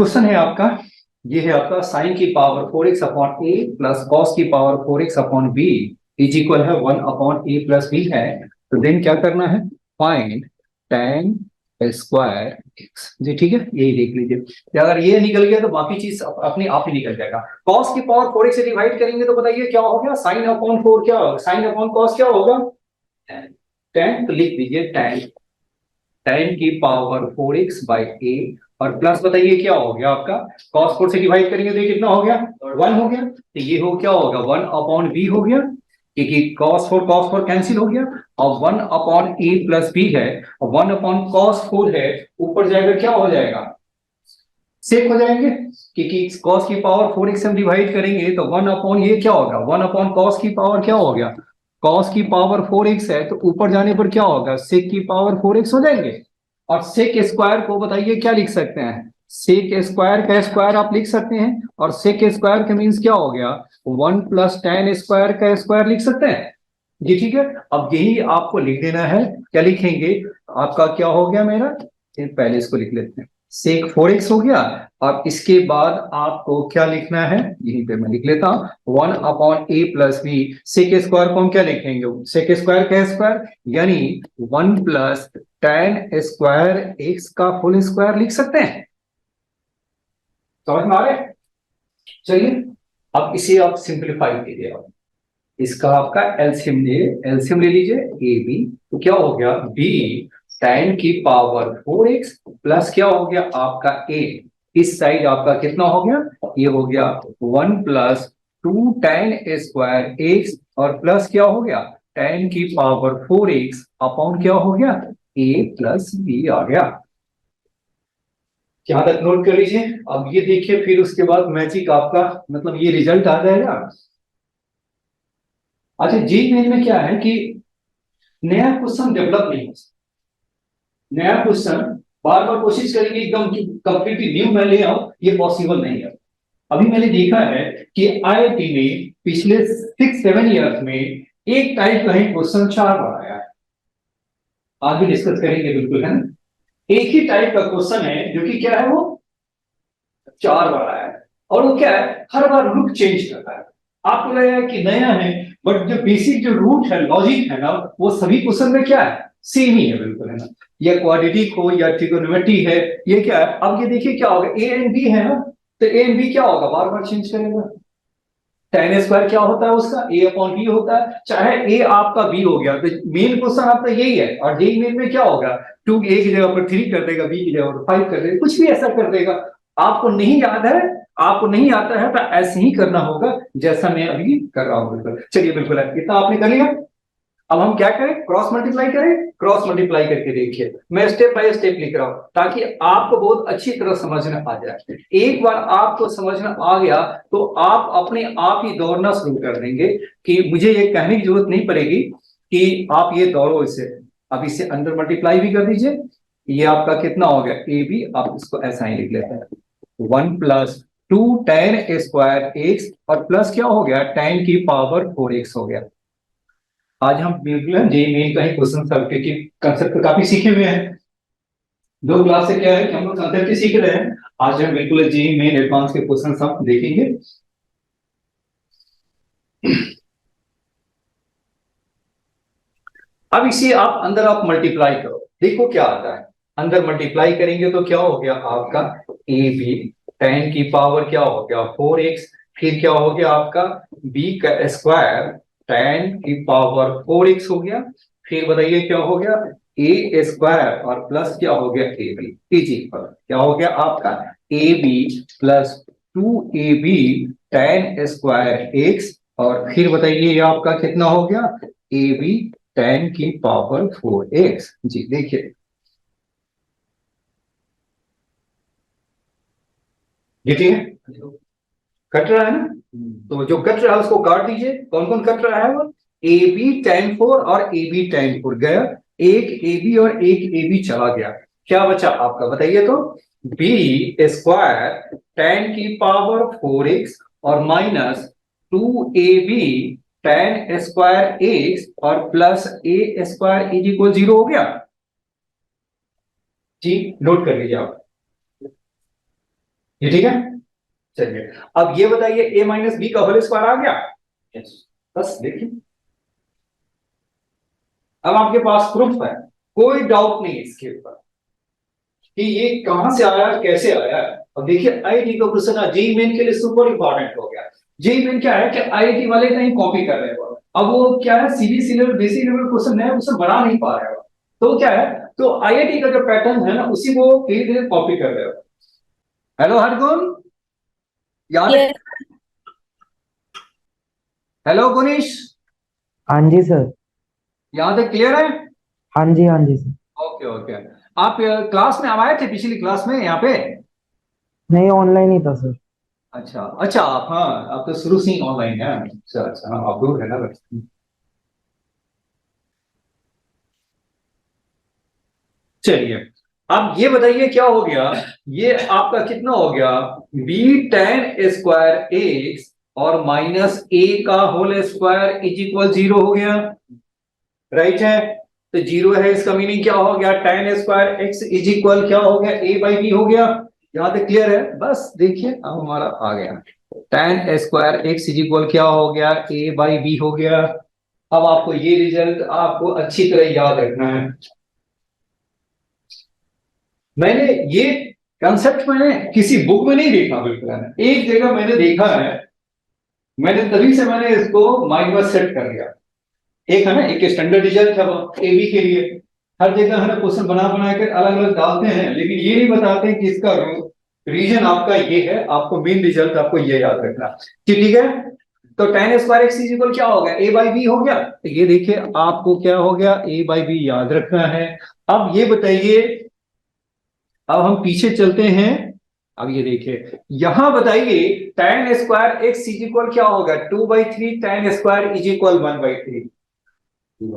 Question है आपका, ये है आपका साइन की power 4x upon A plus cos की power 4x upon B is equal है 1 अपॉन ए प्लस बी है। तो देन क्या करना है, फाइंड tan स्क्वायर एक्स। जी ठीक है, यही देख लीजिए। अगर ये निकल गया तो बाकी चीज अपने आप ही निकल जाएगा। कॉस की पावर 4x से डिवाइड करेंगे तो बताइए क्या हो गया, साइन अपॉन 4 क्या होगा, साइन अपॉन कॉस क्या होगा, tan। तो लिख दीजिए tan की पावर 4x बाई ए और प्लस बताइए क्या हो गया आपका, cos 4 से डिवाइड करेंगे तो ये कितना हो गया, 1 हो गया। तो ये हो क्या होगा, 1 अपॉन बी हो गया, क्योंकि cos 4 कैंसिल हो गया। और 1 अपॉन ए प्लस बी है, 1 अपॉन cos 4 है, ऊपर जाएगा क्या हो जाएगा, सेक हो जाएंगे, क्योंकि cos की पावर 4x से हम डिवाइड करेंगे तो 1 अपॉन ये क्या होगा, 1 अपॉन cos की पावर क्या हो गया, cos की पावर 4x है तो ऊपर जाने पर क्या होगा, sec की पावर 4x हो जाएंगे। और sec स्क्वायर को बताइए क्या लिख सकते हैं, sec स्क्वायर का स्क्वायर आप लिख सकते हैं, और sec स्क्वायर का मीन्स क्या हो गया, 1 प्लस tan स्क्वायर का स्क्वायर लिख सकते हैं। जी ठीक है, अब यही आपको लिख देना है। क्या लिखेंगे, आपका क्या हो गया मेरा, पहले इसको लिख लेते हैं, सेक 4x हो गया। और इसके बाद आपको क्या लिखना है, यहीं पे मैं लिख लेता हूं 1 upon A plus B. Sec square को हम क्या लिखेंगे, सेक स्क्वायर का स्क्वायर, यानी 1 प्लस tan स्क्वायर एक्स का फुल स्क्वायर लिख सकते हैं। समझ में आ रहा है। चलिए अब इसे आप सिंप्लीफाई कीजिए, आप इसका आपका एलसीएम ले लीजिए ए बी। तो क्या हो गया, बी tan की पावर 4x प्लस क्या हो गया आपका a, इस साइड आपका कितना हो गया, ये हो गया 1 प्लस 2 tan स्क्वायर x और प्लस क्या हो गया tan की पावर 4x अपॉन क्या हो गया a प्लस b आ गया। यहां तक नोट कर लीजिए। अब ये देखिए, फिर उसके बाद मैजिक आपका मतलब ये रिजल्ट आ जाएगा। अच्छा जी मेन में क्या है कि नया क्वेश्चन डेवलप नहीं हो सकता, नया क्वेश्चन बार बार कोशिश करेंगे एकदम कंप्लीटली न्यू मैं ले आऊं, ये पॉसिबल नहीं है। अभी मैंने देखा है कि आईआईटी ने पिछले 6-7 ईयर्स में एक टाइप का ही क्वेश्चन 4 बार आया है। आज भी डिस्कस करेंगे बिल्कुल, है ना। एक ही टाइप का क्वेश्चन है जो कि क्या है, वो 4 बार आया है। और वो क्या है, हर बार लुक चेंज करता है। आपको लगेगा कि नया है, बट जो बेसिक जो रूट है, लॉजिक है ना, वो सभी क्वेश्चन में क्या है, सेम ही है बिल्कुल, है ना। या क्वाड्रेटिक हो या ट्रिगोनोमेट्री है, ये क्या है। अब ये देखिए क्या होगा, ए एंड बी है ना, तो ए एंड बी क्या होगा, बार बार चेंज करेगा। tan स्क्वायर क्या होता है उसका, ए अपॉन बी होता है, चाहे ए आपका बी हो गया तो मेन क्वेश्चन आपका यही है। और जेई मेन में क्या होगा, 2 ए की जगह पर 3 कर देगा, बी की जगह पर 5 कर देगा, कुछ भी ऐसा कर देगा। आपको नहीं याद है, आपको नहीं आता है, तो ऐसे ही करना होगा जैसा मैं अभी कर रहा हूं बिल्कुल। चलिए बिल्कुल है, इतना आपने कर लिया। अब हम क्या करें, क्रॉस मल्टीप्लाई करें। क्रॉस मल्टीप्लाई करके देखिए, मैं स्टेप बाय स्टेप लिख रहा हूं ताकि आपको बहुत अच्छी तरह समझ में आ जाए। एक बार आपको समझ में आ गया तो आप अपने आप ही दौड़ना शुरू कर देंगे, कि मुझे ये कहने की जरूरत नहीं पड़ेगी कि आप ये दौड़ो इसे। अब इसे अंडर मल्टीप्लाई भी कर दीजिए। ये आपका कितना हो गया, ए बी, आप इसको ऐसा ही लिख लेते हैं 1 प्लस 2 tan स्क्वायर एक्स और प्लस क्या हो गया, tan की पावर 4x हो गया। आज हम बिल्कुल जे मेन का ही क्वेश्चन सॉल्व करके कंसेप्ट काफी सीखे हुए हैं। 2 क्लास से क्या है कि हम लोग कंसेप्ट ही सीख रहे हैं। आज हम बिल्कुल जे मेन एडवांस के क्वेश्चन हम देखेंगे। अब इसे आप अंदर आप मल्टीप्लाई करो, देखो क्या आता है। अंदर मल्टीप्लाई करेंगे तो क्या हो गया आपका ए बी, tan की पावर क्या हो गया 4x, फिर क्या हो गया आपका b का स्क्वायर tan की पावर 4x हो गया। फिर बताइए क्या हो गया, ए स्क्वायर और प्लस क्या हो गया ए बी, इज इक्वल क्या हो गया आपका A B plus 2ab tan square x। और फिर बताइए ये आपका कितना हो गया, ए बी tan की पावर 4x। जी देखिए, ये ठीक है, कट रहा है ना। तो जो कट रहा है उसको काट दीजिए। कौन कौन कट रहा है, वो ए बी tan 4 और ए बी tan 4 गया, एक ए बी और एक ए बी चला गया। क्या बचा आपका बताइए तो, बी स्क्वायर tan की पावर 4x और minus 2ab tan square x और plus A square is equal 0 हो गया। जी नोट कर लीजिए आप। ये ठीक है। चलिए अब ये बताइए a माइनस बी का होल स्क्वायर आ गया। यस, बस देखिए अब आपके पास प्रूफ है, कोई डाउट नहीं इसके ऊपर कि ये कहां से आया कैसे आया। अब देखिए आईआईटी का क्वेश्चन जेईई मेन के लिए सुपर इंपॉर्टेंट हो गया। जेईई मेन क्या है कि आईआईटी वाले कहीं कॉपी कर रहे हैं, अब वो क्या है CBSE level basic level question है उसे बना नहीं पा रहे हो, तो क्या है तो आईआईटी का जो पैटर्न है ना उसी को धीरे धीरे कॉपी कर रहे हो। हेलो हरगुन, याद है? यस। हेलो गुनीश, हाँ जी सर। याद है? क्लियर है? हाँ जी, हाँ जी सर। Okay okay. आप क्लास में आए थे पिछली क्लास में यहाँ पे? नहीं, ऑनलाइन ही था सर। अच्छा अच्छा, आप हाँ आप तो शुरू से ही ऑनलाइन है। अच्छा अच्छा, हाँ आप दूर है ना बस। चलिए अब ये बताइए क्या हो गया, ये आपका कितना हो गया, बी टेन स्क्वायर एक्स और माइनस ए का whole square is equal zero हो गया, राइट है? तो जीरो है इसका मीनिंग क्या हो गया, ten square x is equal क्या हो गया, ए बाई बी हो गया। यहां तक क्लियर है? बस देखिए अब हमारा आ गया, ten square x is equal क्या हो गया, ए बाई बी हो गया। अब आपको ये रिजल्ट आपको अच्छी तरह याद रखना है। मैंने ये कंसेप्ट मैंने किसी बुक में नहीं देखा, बिल्कुल मैंने एक जगह मैंने देखा है, मैंने तभी से मैंने इसको माइंड में सेट कर लिया। एक है ना एक स्टैंडर्ड रिजल्ट है वो एबी के लिए, हर जगह है ना क्वेश्चन बना बना कर अलग अलग डालते हैं, लेकिन ये नहीं बताते कि इसका रीजन आपका ये है, आपको मेन रिजल्ट आपको ये याद रखना। ठीक है, तो ten square x is equal क्या हो गया, ए बाई बी हो गया। तो ये देखिए आपको क्या हो गया, ए बाई बी याद रखना है। अब ये बताइए, अब हम पीछे चलते हैं। अब ये देखिए यहां बताइए ten square x is equal क्या होगा, to by three ten square is equal one by three,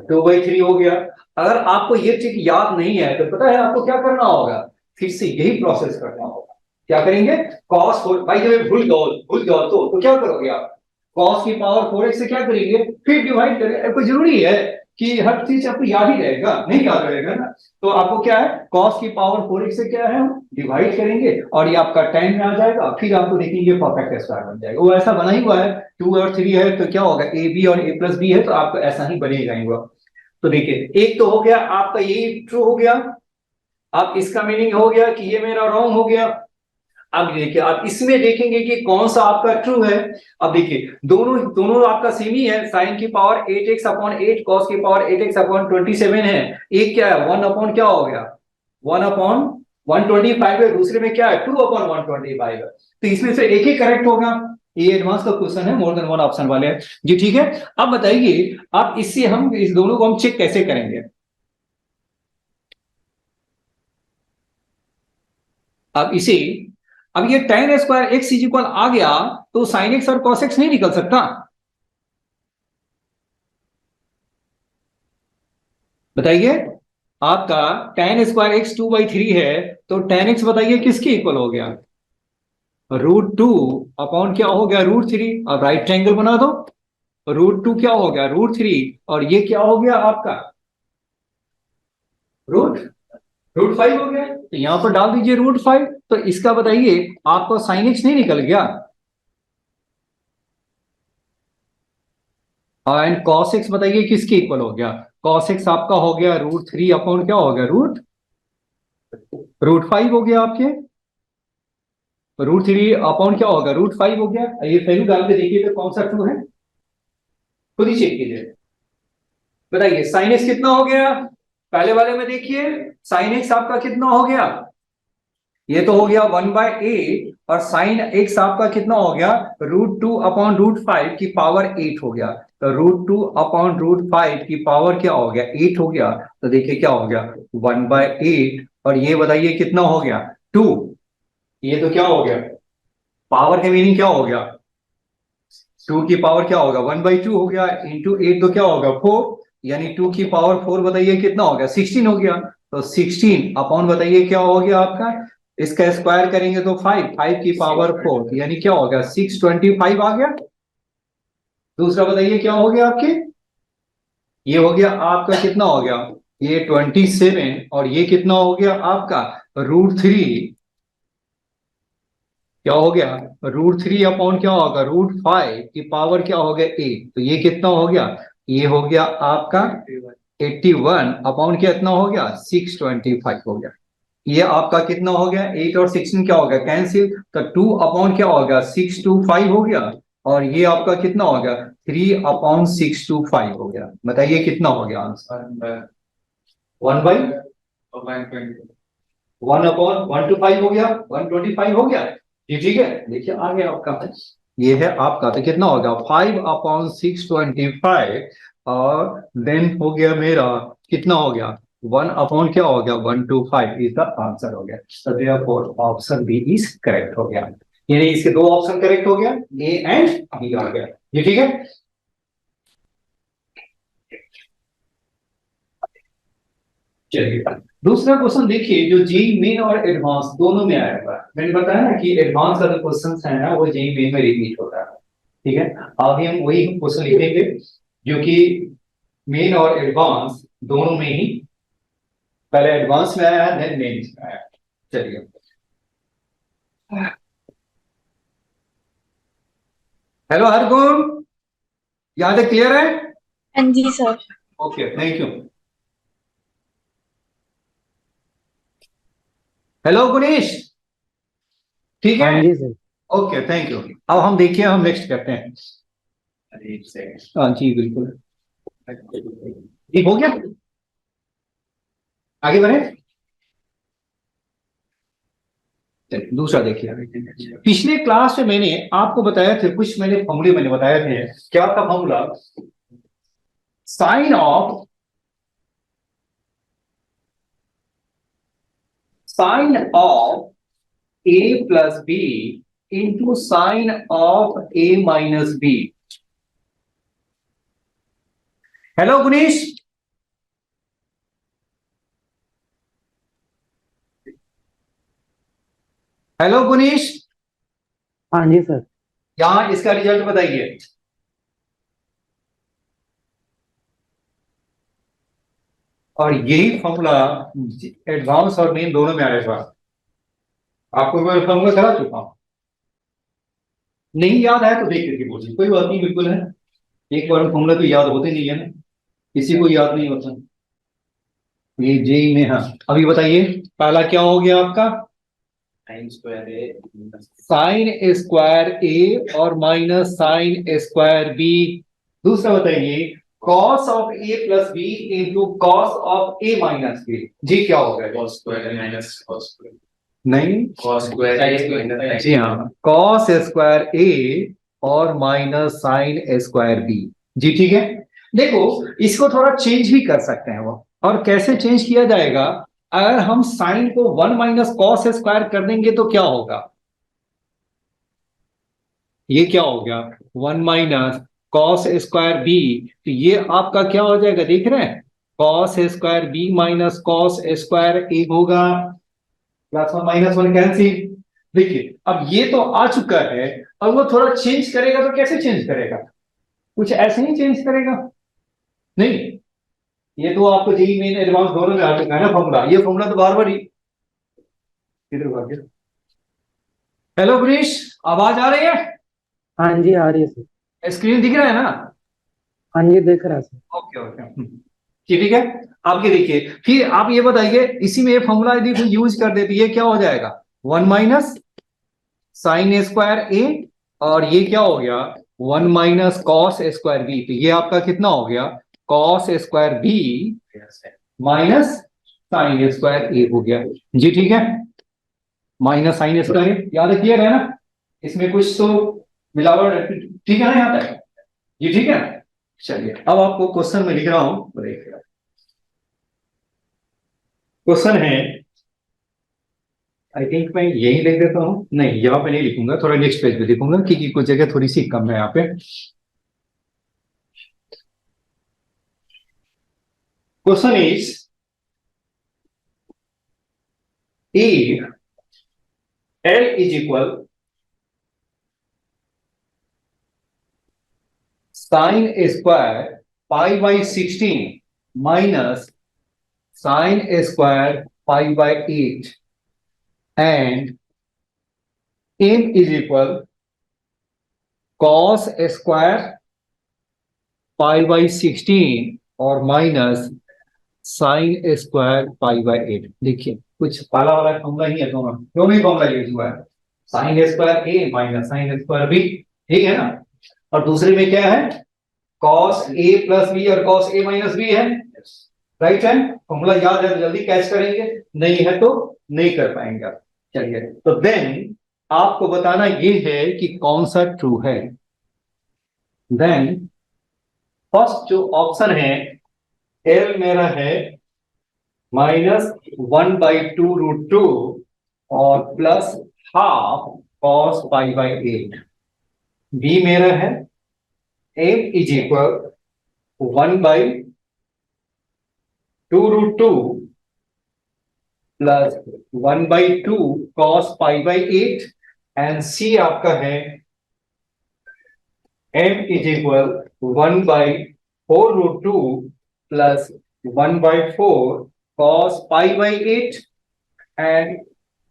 to by three हो गया। अगर आपको ये चीज याद नहीं है तो पता है आपको क्या करना होगा, फिर से यही प्रोसेस करना होगा। क्या करेंगे, कॉस फोर, भाई जब भूल जाओ तो क्या करोगे आप, कॉस की पावर फोर एक्स से क्या करेंगे, फिर डिवाइड करें। कोई जरूरी है कि हर चीज आपको याद ही रहेगा, नहीं याद रहेगा ना। तो आपको क्या है, कॉस की पावर फोर एक्स से क्या है हम डिवाइड करेंगे और ये आपका टेन में आ जाएगा, फिर आपको देखेंगे परफेक्ट स्क्वायर बन जाएगा। वो ऐसा बना ही हुआ है, टू और थ्री है तो क्या होगा, ए बी और ए प्लस बी है तो आपको ऐसा ही बनेगा ही वो। तो देखिए एक तो हो गया आपका यही ट्रू हो गया। अब इसका मीनिंग हो गया कि ये मेरा रॉन्ग हो गया। अब देखिए आप इसमें देखेंगे कि कौन सा आपका ट्रू है। अब देखिए दोनों दोनों आपका सेम ही है, साइन की power eight x upon eight, cos की पावर एट एक्स अपॉन 27 है। एक क्या है, वन अपॉन क्या हो गया, वन अपॉन 125 है, दूसरे में क्या है, टू अपॉन 125 है। तो इसमें से एक ही करेक्ट होगा। ये एडवांस का क्वेश्चन है, मोर देन वन ऑप्शन वाले हैं जी। ठीक है, अब बताइए आप इससे हम इस दोनों को हम चेक कैसे करेंगे। अब इसे, अब ये tan square x is equal आ गया तो साइन एक्स और कॉस एक्स नहीं निकल सकता। बताइए, आपका tan square x two by three है तो टेन एक्स बताइए किसके इक्वल हो गया, रूट टू अपॉन क्या हो गया, रूट थ्री। अब राइट ट्रायंगल बना दो, रूट टू क्या हो गया, रूट थ्री, और ये क्या हो गया आपका रूट रूट फाइव हो गया। तो यहां पर डाल दीजिए रूट फाइव, तो इसका बताइए आपको साइन एक्स नहीं निकल गया, एंड कॉस एक्स बताइए किसके इक्वल हो गया, कॉस एक्स आपका हो गया रूट थ्री अपॉन क्या हो गया, रूट रूट फाइव हो गया आपके, रूट थ्री अपॉन क्या होगा, रूट फाइव हो गया। ये वैल्यू डाल के देखिए तो कौन सा ट्रू है, खुद ही चेक कीजिए। बताइए साइन एक्स कितना हो गया, पहले वाले में देखिए साइन एक्स आपका कितना हो गया, ये तो हो गया वन बाय एट, और साइन एक्स आपका कितना हो गया, root two upon root five की पावर एट हो गया। तो root two upon root five की पावर क्या हो गया, एट हो गया। तो देखिए क्या हो गया, वन बाय एट, और ये बताइए कितना हो गया, टू। ये तो क्या हो गया, पावर के मीनिंग क्या हो गया, टू की पावर क्या होगा, वन बाई टू हो गया, इंटू एट तो क्या होगा, फोर, यानी टू की पावर फोर बताइए कितना हो गया, 16 हो गया। तो 16 अपॉन बताइए क्या हो गया आपका, इसका स्क्वायर करेंगे तो फाइव, फाइव की पावर फोर यानी क्या हो गया, 625 आ गया। दूसरा बताइए क्या हो गया आपके, ये हो गया आपका कितना हो गया, ये 27, और ये कितना हो गया आपका रूट थ्री क्या हो गया, √3 अपॉन क्या होगा, √5 की पावर क्या हो गया 8, तो ये कितना हो गया, ये हो गया आपका 81 अपॉन कितना हो गया 625 हो गया। ये आपका कितना हो गया, 8 और 16 क्या हो गया कैंसिल, तो 2 अपॉन क्या हो गया 625 हो गया, और ये आपका कितना हो गया 3 अपॉन 625 हो गया। बताइए कितना हो गया आंसर, 1/1 अपॉन 1 to 5 हो गया, 125 हो गया। ये ठीक है, देखिए आगे आपका ये है आपका, तो कितना होगा 5/625, और देन हो गया मेरा कितना हो गया 1 अपॉन क्या हो गया 1 to 5 इज द आंसर हो गया। तो therefore option B is correct हो गया, यानी इसके दो ऑप्शन करेक्ट हो गया, ए एंड बी आ गया। ये ठीक है। चलिए दूसरा क्वेश्चन देखिए, जो जेई मेन और एडवांस दोनों में आया हुआ है। मैंने बताया ना कि एडवांस का जो क्वेश्चन है ना वो जेई मेन में रिपीट होता है। ठीक है, अभी हम वही क्वेश्चन लिखेंगे जो कि मेन और एडवांस दोनों में ही, पहले एडवांस में आया है देन मेन में आया। चलिए हेलो हरगुण, यहाँ तक क्लियर है? हाँ जी sir. Okay thank you. Hello Gunesh, ठीक हाँ है, जी सर। Okay thank you. अब हम देखिए हम नेक्स्ट करते हैं। हाँ जी बिल्कुल, ठीक हो गया, आगे बढ़े। चलिए दूसरा देखिए, पिछले क्लास में मैंने आपको बताया थे, कुछ मैंने फॉर्मूले मैंने बताए थे। क्या था formula, sine of A plus B into sine of A minus B. Hello Gunish, hello Gunish, हाँ जी सर। यहां इसका रिजल्ट बताइए। और यही फॉर्मूला एडवांस और मेन दोनों में आएगा। आपको मैं फॉर्मूला करा चुका हूं, नहीं याद है तो देख करके बोलिए, कोई बात नहीं, बिल्कुल है। एक बार फॉर्मूला तो याद होते नहीं है ना, किसी को याद नहीं होता। ये जेई में, हाँ अभी बताइए पहला क्या हो गया आपका, साइन स्क्वायर ए और माइनस साइन स्क्वायर बी। दूसरा बताइए cos of A plus B into cos of A minus B. जी क्या होगा, cos square minus cos square नहीं, cos square a जी हाँ, कॉस स्क्वायर ए और माइनस साइन स्क्वायर बी। जी ठीक है। देखो इसको थोड़ा चेंज भी कर सकते हैं वो, और कैसे चेंज किया जाएगा, अगर हम साइन को 1 माइनस कॉस स्क्वायर कर देंगे तो क्या होगा, ये क्या हो गया 1 माइनस कॉस स्क्वायर बी, तो ये आपका क्या हो जाएगा देख रहे हैं, cos square B minus cos square A होगा, +1 - 1 कैंसिल। देखिए अब ये तो आ चुका है, और वो थोड़ा चेंज करेगा तो कैसे चेंज करेगा, कुछ ऐसे ही चेंज करेगा, नहीं, ये तो आपको जेई मेन एडवांस दोनों में आ चुका है ना फॉर्मूला, ये फॉर्मूला तो बार बार ही किधर भाग गया। हेलो गुरीश, आवाज आ रही है, हाँ जी आ रही है सर। स्क्रीन दिख रहा है ना? हाँ जी दिख रहा है सर। ओके ओके ठीक है। आप ये देखिए, फिर आप ये बताइए इसी में ये फॉर्मूला यदि कोई यूज कर दे तो ये क्या हो जाएगा 1 माइनस साइन स्क्वायर ए, और ये क्या हो गया 1 माइनस कॉस स्क्वायर बी, तो ये आपका कितना हो गया cos square B minus sine square A हो गया। जी ठीक है, माइनस साइन स्क्वायर याद रखिएगा ना, इसमें कुछ तो मिलावट, ठीक है ना यहाँ तक, ये ठीक है। चलिए अब आपको क्वेश्चन में लिख रहा हूं, क्वेश्चन है, आई थिंक मैं यही लिख देता हूं, नहीं यहाँ पे नहीं लिखूंगा, थोड़ा नेक्स्ट पेज पे लिखूंगा क्योंकि कुछ जगह थोड़ी सी कम है यहाँ पे। Question is if L is equal sin square pi by 16 minus sin square pi by 8 and m is equal cos square pi by 16 और minus sine square pi by 8। देखिए कुछ पाला वाला फॉर्मूला ही है, दोनों ही फॉर्मूला यूज हुआ है, sign square ए minus sine square B, ठीक है ना। और दूसरे में क्या है, cos a प्लस बी और cos a माइनस बी है, राइट है। फॉर्मूला याद है तो जल्दी कैच करेंगे, नहीं है तो नहीं कर पाएंगे आप। चलिए, तो देन आपको बताना ये है कि कौन सा ट्रू है। देन फर्स्ट जो ऑप्शन है एल मेरा है -1/2√2 और plus half cos pi by 8। B मेरा है m is equal 1/2√2 plus 1/2 cos pi by 8 and C आपका है m is equal 1/4√2 plus 1/4 cos pi by 8 and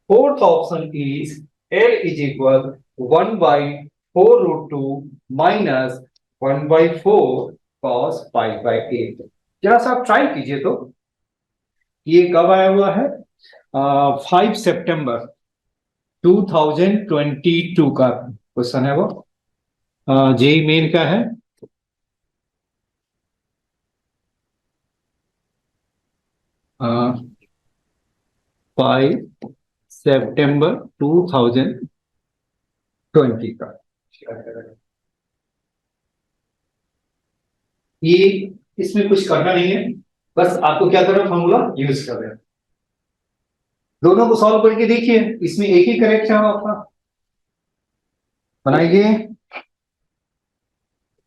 fourth option is L is equal 1/4√2 minus 1/4 cos pi by 8। जरा सा आप try कीजिए। तो ये कब आया हुआ है, 5 सितंबर 2022 का क्वेश्चन है, वो जेई मेन का है। 5 सितंबर 2020 का। ये इसमें कुछ करना नहीं है, बस आपको क्या करना, फॉर्मूला यूज कर रहे हैं। दोनों को सॉल्व करके देखिए, इसमें एक ही करेक्ट है आपका। बनाइए,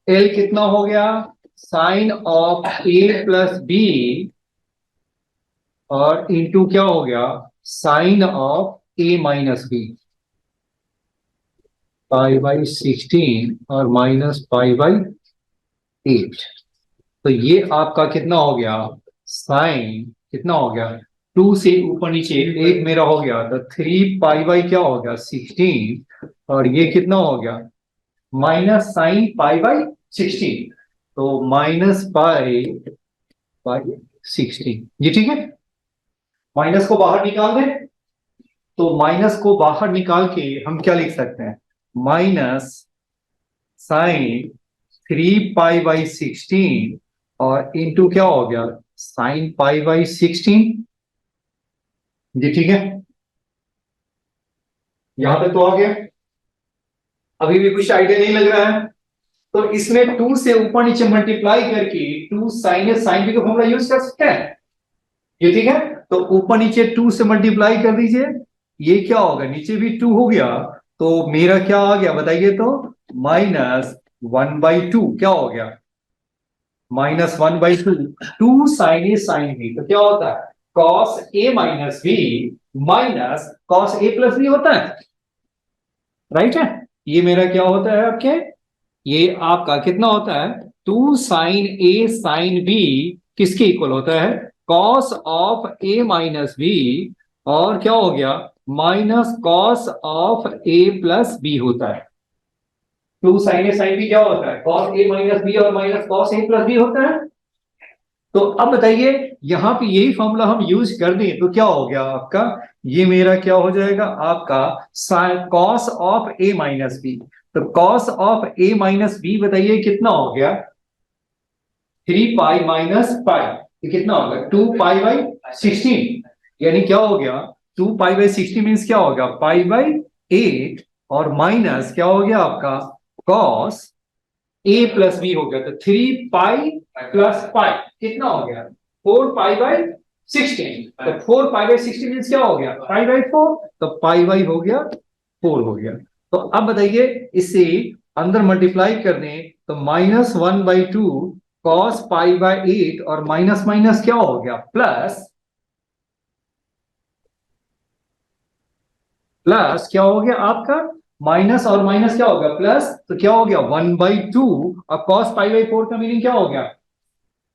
एल कितना हो गया, sine of A plus B और इंटू क्या हो गया, sine of A minus B, pi by 16 और माइनस पाई बाई 8। तो ये आपका कितना हो गया, साइन कितना हो गया, 2 से ऊपर नीचे 8 मेरा हो गया, तो 3 पाई बाई क्या हो गया 16, और ये कितना हो गया माइनस साइन पाई बाई 16, तो माइनस पाई बाई 16। ये ठीक है, माइनस को बाहर निकाल दें, तो माइनस को बाहर निकाल के हम क्या लिख सकते हैं, माइनस साइन 3 पाई बाई 16 और इंटू क्या हो गया साइन पाई बाई 16। जी ठीक है, यहां तक तो आ गया। अभी भी कुछ आइडिया नहीं लग रहा है, तो इसमें 2 से ऊपर नीचे मल्टीप्लाई करके 2 साइन साइन बी का फॉर्मूला यूज कर सकते हैं। ये ठीक है, तो ऊपर नीचे 2 से मल्टीप्लाई कर दीजिए, ये क्या होगा, नीचे भी 2 हो गया, तो मेरा क्या आ गया बताइए, तो -1/2 क्या हो गया, -1/2, 2 साइन ए साइन बी, तो क्या होता है cos a minus B minus cos a plus B होता है, राइट है। ये मेरा क्या होता है आपके, ये आपका कितना होता है, 2 साइन ए साइन बी किसके इक्वल होता है, cos of a minus B, और क्या हो गया minus cos of a plus B होता है। 2 साइन ए साइन बी क्या होता है, cos a माइनस बी और minus cos a plus B होता है। तो अब बताइए, यहां पे यही फॉर्मूला हम यूज कर दें तो क्या हो गया आपका, ये मेरा क्या हो जाएगा आपका cos of a minus B, तो cos of a minus B बताइए कितना हो गया, 3 पाई माइनस पाई, ये कितना होगा 2 पाई बाई 16, यानी क्या हो गया 2 पाई बाई 16 मीन्स क्या होगा पाई बाई 8, और माइनस क्या हो गया आपका cos a प्लस बी हो गया, तो 3 पाई प्लस पाई कितना हो गया 4 पाई बाई 16, तो 4 पाई बाई 16 मीन्स क्या हो गया पाई बाई 4, तो पाई बाई हो गया 4 हो गया। तो अब बताइए इसे अंदर मल्टीप्लाई कर दें, तो -1/2 cos पाई बाई 8 और माइनस माइनस क्या हो गया प्लस क्या हो गया आपका, माइनस और माइनस क्या होगा प्लस, तो क्या हो गया 1/2, और cos पाई बाई 4 का मीनिंग क्या हो गया,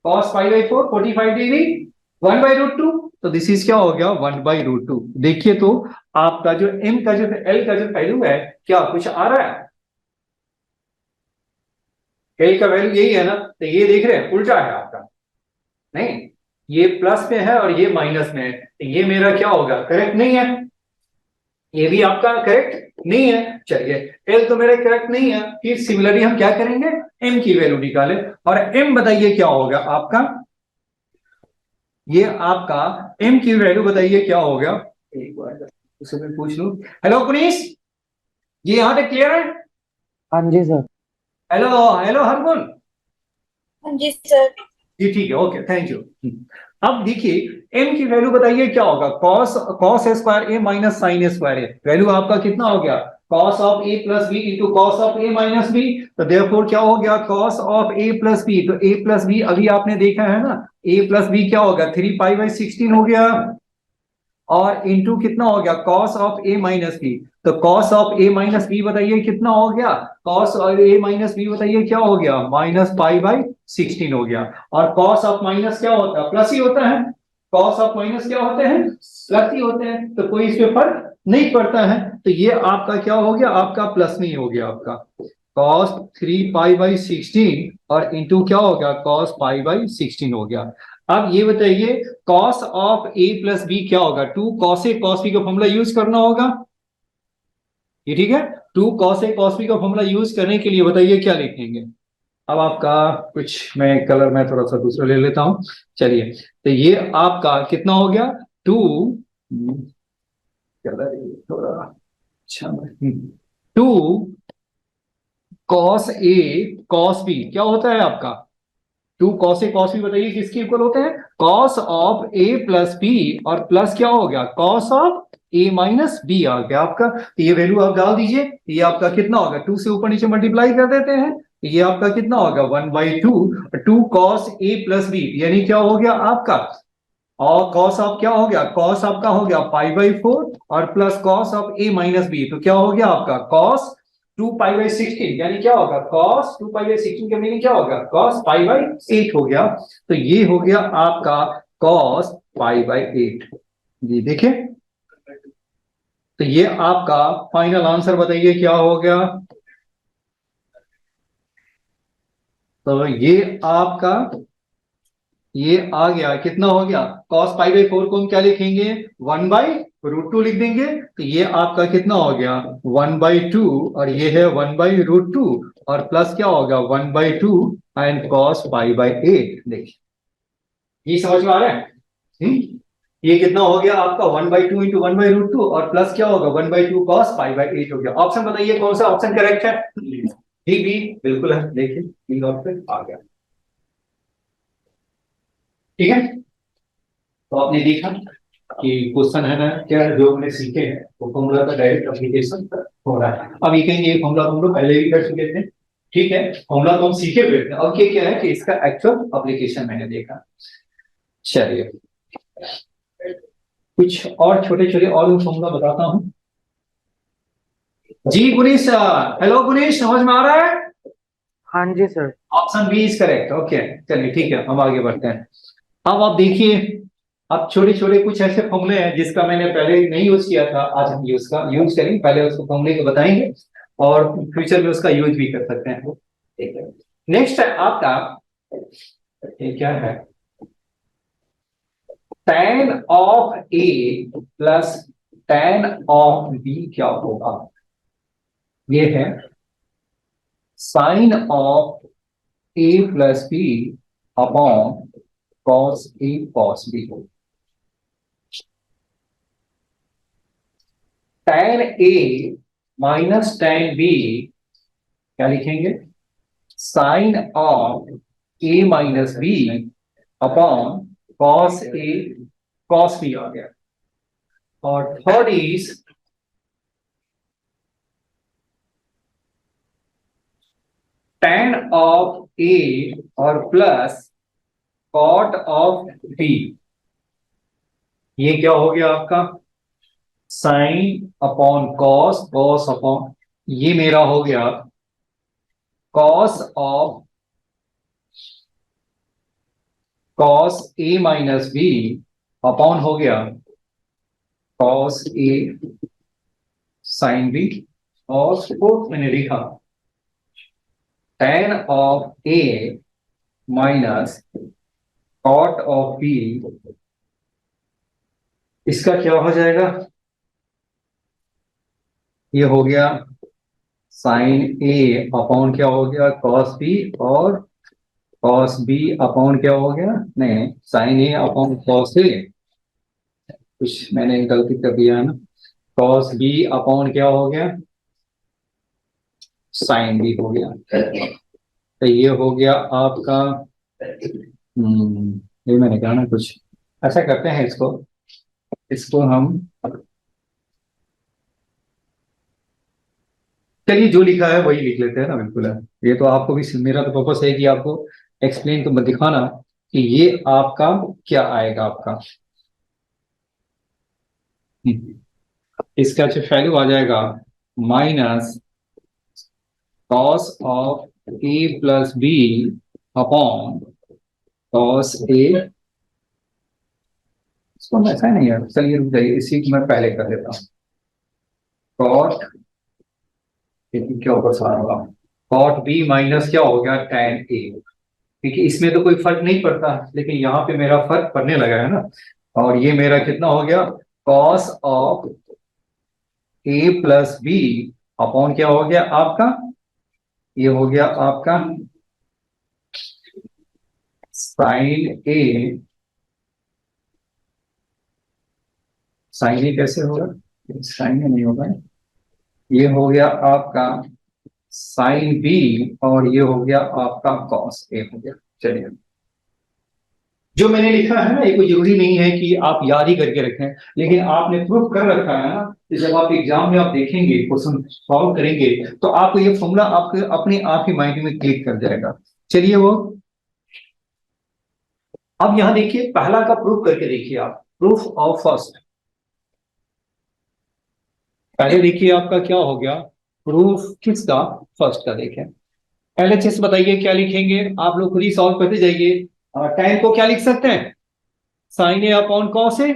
cos पाई बाई 4 45 डिग्री 1/√2, तो दिस इज क्या हो गया 1/√2। देखिए तो आपका जो m का जो l का जो वैल्यू है क्या कुछ आ रहा है? l का वैल्यू यही है ना, तो ये देख रहे हैं उल्टा है आपका, नहीं ये प्लस में है और ये माइनस में है, तो ये मेरा क्या होगा करेक्ट नहीं है, ये भी आपका करेक्ट नहीं है। चलिए एल तो मेरा करेक्ट नहीं है, फिर सिमिलरली हम क्या करेंगे एम की वैल्यू निकालें, और एम बताइए क्या होगा आपका, ये आपका एम की वैल्यू बताइए क्या होगा, एक बार उसे मैं पूछ लूं। हेलो पुनीश, ये यहां तक क्लियर है? हाँ जी सर। हेलो हेलो हरगुन, हाँ जी सर। जी ठीक है, ओके थैंक यू। अब देखिए m की वैल्यू बताइए क्या होगा, cos cos a square a minus sine A square A, value आपका कितना हो गया cos of a plus B into cos of a minus B, तो देयरफॉर क्या हो गया cos of a plus B, तो a प्लस बी अभी आपने देखा है ना, a प्लस बी क्या होगा 3π/16 हो गया, और इंटू कितना हो गया cos of a minus B, तो cos of a minus B बताइए कितना हो गया, cos of a minus B बताइए क्या हो गया -π/16 हो गया, और cos ऑफ माइनस क्या होता है प्लस ही होता है, cos ऑफ माइनस क्या होते हैं प्लस ही होते हैं, तो कोई इसमें फर्क नहीं पड़ता है, तो ये आपका क्या हो गया आपका प्लस नहीं हो गया आपका cos 3π/16 और इंटू क्या हो गया cos π/16 हो गया। अब ये बताइए cos of a plus B क्या होगा, 2 cos a cos b का फॉर्मूला यूज करना होगा, ये ठीक है, 2 cos a cos b का फॉर्मूला यूज करने के लिए बताइए क्या लिखेंगे। अब आपका कुछ मैं कलर में थोड़ा सा दूसरा ले लेता हूं, चलिए तो ये आपका कितना हो गया 2 कलर थोड़ा अच्छा 2 cos a cos b क्या होता है आपका 2 cos a cos b बताइए किसके इक्वल होते हैं cos of a plus b, और प्लस क्या हो गया cos of a minus b आ गया आपका, तो ये वैल्यू आप डाल दीजिए, ये आपका कितना होगा 2 से ऊपर नीचे मल्टीप्लाई कर देते हैं, ये आपका कितना होगा 1/2 2 cos a प्लस b, यानी क्या हो गया आपका, और cos ऑफ क्या हो गया cos आपका हो गया π/4 और plus cos of a minus b, तो क्या हो गया आपका cos 2π/16, यानी क्या होगा cos 2π/16 का मीनिंग क्या होगा cos π/8 हो गया, तो ये हो गया आपका cos π/8। जी देखिए, तो ये आपका फाइनल आंसर बताइए क्या हो गया, तो ये आपका ये आ गया कितना हो गया cos π/4 को हम क्या लिखेंगे 1/√2 लिख देंगे, तो ये आपका कितना हो गया 1/2 और ये है 1/√2 और प्लस क्या होगा 1/2 एंड cos π/8। देखिए ये समझ में आ रहा है, ये कितना हो गया आपका 1/2 इंटू 1/√2 और प्लस क्या होगा 1/2 cos π/8 हो गया। ऑप्शन बताइए कौन सा ऑप्शन करेक्ट है, डी बी बिल्कुल है, देखिए बी ऑप्शन आ गया, ठीक है। तो आपने देखा कि क्वेश्चन है ना क्या जो हमने सीखे हैं वो फॉर्मूला का डायरेक्ट एप्लीकेशन हो रहा है। अब ये कहेंगे ये फॉर्मूला हम लोग पहले भी कर चुके थे, ठीक है, फॉर्मूला तो हम सीखे हुए थे, अब क्या है कि इसका एक्चुअल एप्लीकेशन मैंने देखा। चलिए कुछ और छोटे छोटे और फॉर्मूला बताता हूं। जी गुनीश, हेलो गुनीश समझ में आ रहा है? हाँ जी सर। Option B is correct, okay चलिए ठीक है हम आगे बढ़ते हैं। अब आप देखिए, अब छोटे छोटे कुछ ऐसे फॉर्मूले हैं जिसका मैंने पहले नहीं यूज किया था, आज हम यूज करेंगे, पहले उसको फॉर्मूले को बताएंगे और फ्यूचर में उसका यूज भी कर सकते हैं, ठीक है। नेक्स्ट है आपका ये क्या है, tan of a plus tan of b क्या होगा, ये है sine of a plus b upon cos a cos b। tan a minus tan b क्या लिखेंगे sine of a minus b upon cos a cos b आ गया, और third is tan of a और प्लस cot ऑफ b, ये क्या हो गया आपका sine upon cos, cos upon ये मेरा हो गया cos of cos a minus B upon हो गया कॉस ए साइन बी, और फोर्थ मैंने लिखा tan of A minus cot of B. इसका क्या हो जाएगा, ये हो गया साइन ए अपॉन क्या हो गया कॉस बी, और कॉस बी अपॉन क्या हो गया, नहीं साइन ए अपॉन कॉस ए, कुछ मैंने गलती कर दिया है ना, कॉस बी अपॉन क्या हो गया साइन बी हो गया। तो ये हो गया आपका, ये मैंने कहा ना कुछ ऐसा करते हैं, इसको इसको हम, चलिए जो लिखा है वही लिख लेते हैं ना, बिल्कुल है। ये तो आपको भी, मेरा तो पर्पस है कि आपको एक्सप्लेन तो दिखाना कि ये आपका क्या आएगा आपका। इसका जो वैल्यू आ जाएगा minus cos of A plus B upon cos A, इसको ऐसा नहीं है, चलिए रुक जाइए, इसी को मैं पहले कर देता हूँ, कॉट के ऊपर सवाल होगा, कॉट बी माइनस क्या हो गया tan ए, क्योंकि इसमें तो कोई फर्क नहीं पड़ता, लेकिन यहाँ पे मेरा फर्क पड़ने लगा है ना। और ये मेरा कितना हो गया cos of A plus B upon क्या हो गया आपका, ये हो गया आपका साइन ए, साइन ए कैसे होगा, साइन ए नहीं होगा, ये हो गया आपका साइन बी, और ये हो गया आपका कॉस ए हो गया। चलिए जो मैंने लिखा है ना, ये कोई जरूरी नहीं है कि आप याद ही करके रखें, लेकिन आपने प्रूफ कर रखा है ना, कि जब आप एग्जाम में आप देखेंगे क्वेश्चन सॉल्व करेंगे तो आपको ये फॉर्मूला आपके अपने आप ही माइंड में क्लिक कर जाएगा। चलिए वो अब यहां देखिए, पहला का प्रूफ करके देखिए आप, प्रूफ ऑफ फर्स्ट, पहले देखिए आपका क्या हो गया प्रूफ किसका, फर्स्ट का। देखें एलएचएस बताइए क्या लिखेंगे, आप लोग खुद ही सॉल्व करते जाइए। टाइम को क्या लिख सकते हैं, साइन ए अपॉन कॉस ए,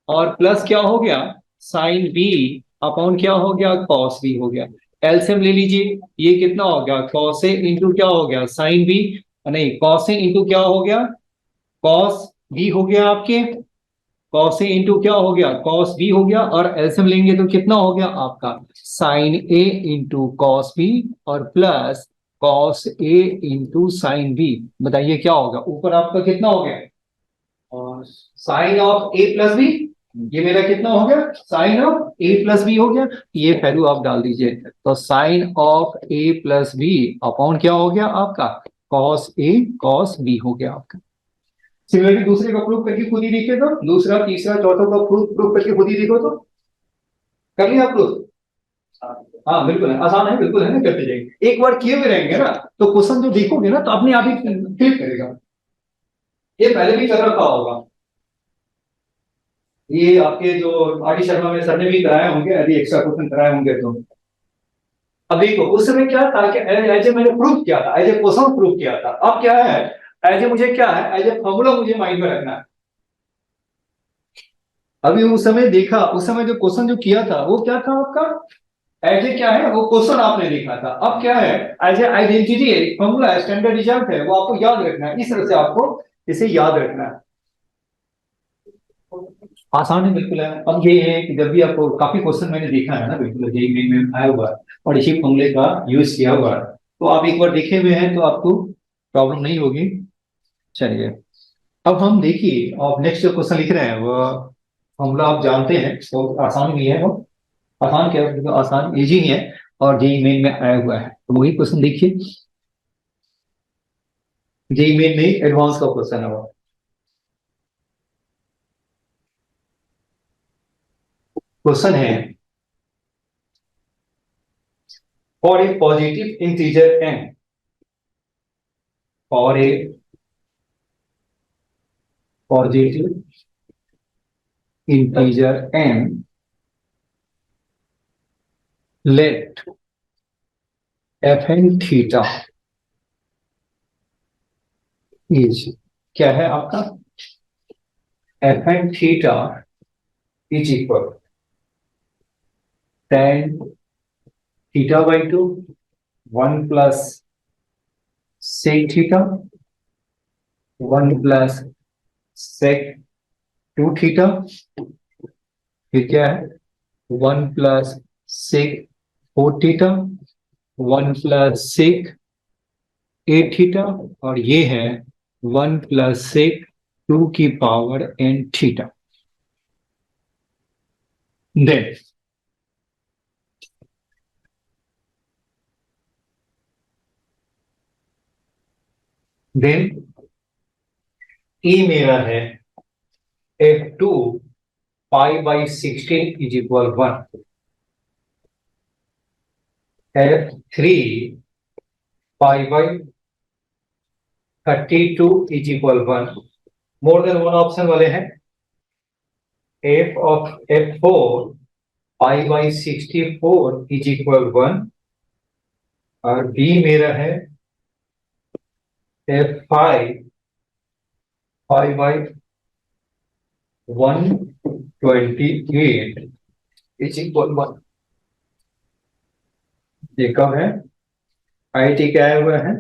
और प्लस क्या हो गया साइन बी अपॉन क्या हो गया कॉस बी हो गया। एलसीएम ले लीजिए, ये कितना हो गया कॉस ए इंटू क्या हो गया साइन बी, नहीं कॉस ए इंटू क्या हो गया कॉस बी हो गया आपके, कॉस ए इंटू क्या हो गया कॉस बी हो गया, और एलसीएम लेंगे तो कितना हो गया आपका sine A into cos B और plus cos A into sine B. बताइए क्या होगा, ऊपर आपका कितना हो गया और sine of A plus B, ये मेरा कितना हो गया sine of A plus B हो गया, ये वैल्यू आप डाल दीजिए, तो sine of A plus B upon क्या हो गया आपका कॉस ए कॉस बी हो गया आपका। सिमिलरली दूसरे का प्रूफ करके खुद ही देखिए, तो दूसरा तीसरा चौथा का प्रूफ प्रूफ करके खुद ही देखो, तो कर लिया प्रूफ। हाँ बिल्कुल है, आसान है, बिल्कुल है ना, करते जाएंगे, एक बार किए हुए रहेंगे ना तो क्वेश्चन जो देखोगे ना तो अपने आप ही क्लिक करेगा। ये पहले भी कर रखा होगा, ये आपके जो आर डी शर्मा में सर ने भी कराए होंगे, यदि एक्स्ट्रा क्वेश्चन कराए होंगे तो। अब देखो उस समय क्या था कि एज ए मैंने प्रूफ किया था, एज ए क्वेश्चन प्रूफ किया था, अब क्या है एज ए मुझे क्या है एज ए फॉर्मूला मुझे माइंड में रखना है। अभी उस समय देखा, उस समय जो क्वेश्चन जो किया था वो क्या था आपका एज ए क्या है, वो क्वेश्चन आपने देखा था, अब क्या है एज ए आइडेंटिटी है, फॉर्मूला स्टैंडर्ड रिजल्ट है, वो आपको याद रखना है, इस तरह से आपको इसे याद रखना है। आसान है, बिल्कुल है। अब ये है कि जब भी आपको काफी क्वेश्चन मैंने देखा है ना, बिल्कुल जेईई मेन में आया हुआ है और इसी फॉर्मूले का यूज किया हुआ है, तो आप एक बार देखे हुए हैं तो आपको प्रॉब्लम नहीं होगी। चलिए अब हम देखिए, आप नेक्स्ट जो क्वेश्चन लिख रहे हैं वो फॉर्मूला आप जानते हैं, तो आसान भी है वो, आसान क्या है, आसान इजी है, और जेईई मेन में आया हुआ है, तो वही क्वेश्चन देखिए, जेईई मेन में एडवांस का क्वेश्चन है वो। क्वेश्चन है for a positive integer n, for a positive integer n, let fn theta is क्या है आपका F N theta is equal tan theta by two 1 plus sec theta 1 plus sec two theta, फिर क्या है 1 plus sec four theta 1 plus sec eight theta, और ये है 1 plus sec two की power N theta. Then E मेरा है F2 pi by 16 is equal 1, F3 pi by 32 is equal 1, more than one option वाले हैं। F of F4 pi by 64 is equal 1, और B मेरा है F5 pi by 128 is equal 1। ये कब है? आईटी का आया हुआ है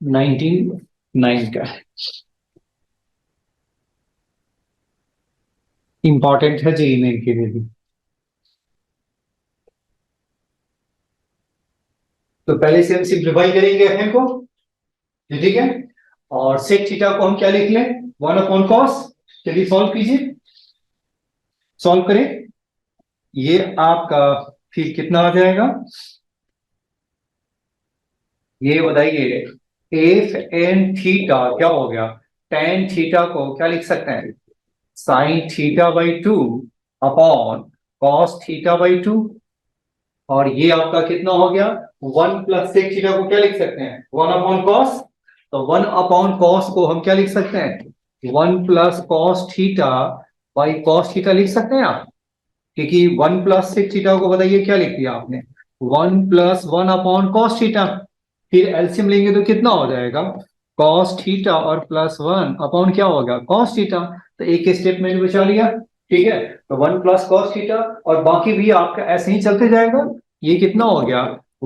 1909 का है, इंपॉर्टेंट है जेईई मेन के लिए भी। तो पहले से हम सिंप्लीफाई करेंगे एफ को, ठीक है, और सेक थीटा को हम क्या लिख लें 1 अपॉन कॉस। चलिए सॉल्व कीजिए, सॉल्व करें। ये आपका फिर कितना आ जाएगा, ये बताइए एफ एन थीटा क्या हो गया, टेन थीटा को क्या लिख सकते हैं sine theta by two upon cos theta by to, और ये आपका कितना हो गया 1 प्लस सेक थीटा को क्या लिख सकते हैं 1 अपॉन कॉस। तो 1 अपॉन कॉस को हम क्या लिख सकते हैं 1 plus cos theta by cos theta लिख सकते हैं आप, क्योंकि 1 प्लस सेक थीटा को बताइए क्या लिख दिया आपने 1 प्लस 1 अपॉन कॉस थीटा, फिर एलसीएम लेंगे तो कितना हो जाएगा कॉस थीटा और प्लस 1 अपॉन क्या होगा कॉस थीटा। तो एक स्टेप में बचा लिया, ठीक है। तो 1 प्लस कॉस थीटा और बाकी भी आपका ऐसे ही चलते जाएगा। ये कितना हो गया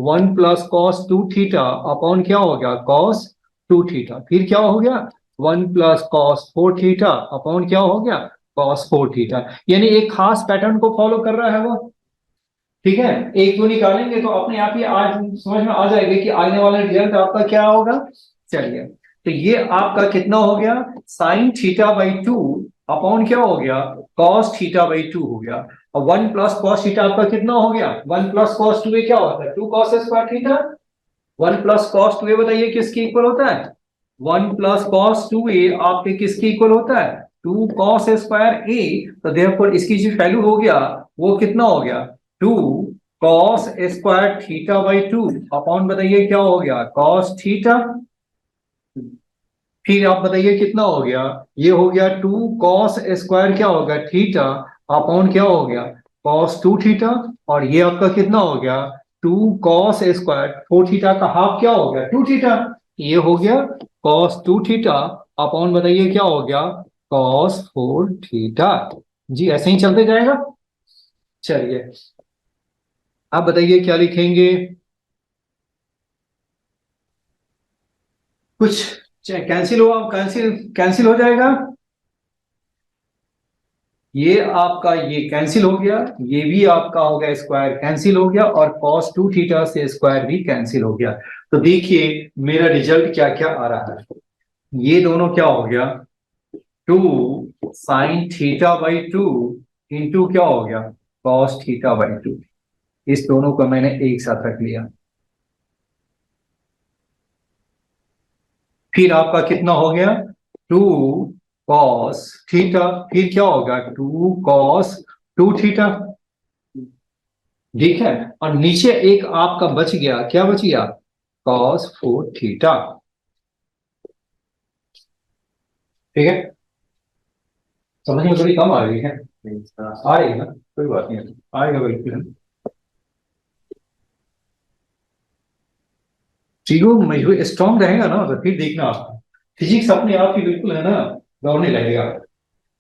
1 plus cos to theta upon क्या हो गया कॉस टू थीटा, फिर क्या हो गया 1 plus cos four theta upon क्या हो गया कॉस फोर थीटा। यानी एक खास पैटर्न को फॉलो कर रहा है वो, ठीक है। एक दो निकालेंगे तो अपने आप ही आज समझ में आ जाएगा कि आने वाला रिजल्ट आपका क्या होगा। चलिए, तो ये आपका कितना हो गया sine theta by two upon क्या हो गया कॉस थीटा बाई टू हो गया, और 1 प्लस कॉस थीटा आपका कितना हो गया 1 प्लस कॉस टू ए क्या होता है 2 cos square theta. 1 plus cos two A बताइए किसके इक्वल होता है 1 प्लस कॉस टू ए आपके किसके इक्वल होता है 2 कॉस स्क्वायर ए। तो देयरफॉर इसकी जो वैल्यू हो गया वो कितना हो गया 2 cos square theta by two upon बताइए क्या हो गया कॉस थीटा, फिर आप बताइए कितना हो गया ये हो गया 2 कॉस स्क्वायर क्या होगा थीटा अपॉन क्या हो गया कॉस टू थीटा, और ये आपका कितना हो गया 2 कॉस स्क्वायर फोर थीटा का हाफ क्या हो गया 2 थीटा, ये हो गया कॉस टू थीटा अपॉन बताइए क्या हो गया कॉस फोर थीटा। जी ऐसे ही चलते जाएगा। चलिए आप बताइए क्या लिखेंगे, कुछ कैंसिल हो कैंसिल कैंसिल हो जाएगा, ये आपका ये कैंसिल हो गया, ये भी आपका हो गया स्क्वायर कैंसिल हो गया, और cos टू थीटा से स्क्वायर भी कैंसिल हो गया। तो देखिए मेरा रिजल्ट क्या क्या आ रहा है, ये दोनों क्या हो गया 2 sine theta by two into क्या हो गया cos थीटा बाई टू, इस दोनों को मैंने एक साथ रख लिया। फिर आपका कितना हो गया 2 कॉस थीटा, फिर क्या होगा 2 कॉस टू थीटा, ठीक है। और नीचे एक आपका बच गया, क्या बच गया कॉस फोर थीटा, ठीक है। समझ में थोड़ी कम आ रही है, आ रही है ना, कोई बात नहीं, आएगा बिल्कुल। चीजों मजबूत स्ट्रांग रहेगा ना तो फिर देखना आप फिजिक्स अपने आप ही बिल्कुल है ना दौड़ने लगेगा।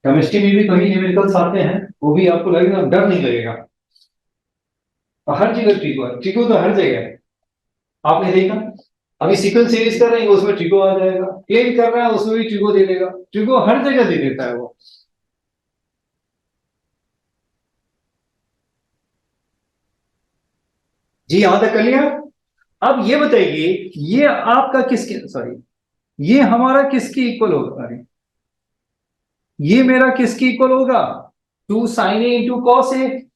केमिस्ट्री में भी कहीं न्यूमेरिकल्स आते हैं, वो भी आपको लगेगा, डर नहीं लगेगा। और हर जगह ट्रिको तो हर जगह है। आपने देखा अभी सीक्वेंस सीरीज कर रहे हैं उसमें ट्रिको आ जाएगा, प्लेन कर रहा है उसमें भी ट्रिको दे देगा, ट्रिको हर जगह दे देता है वो। जी यहां तक कर लिया। अब ये बताइए ये आपका किसके, सॉरी, ये हमारा किसके इक्वल होगा, अरे ये मेरा किसके इक्वल होगा, 2 sin a into cos A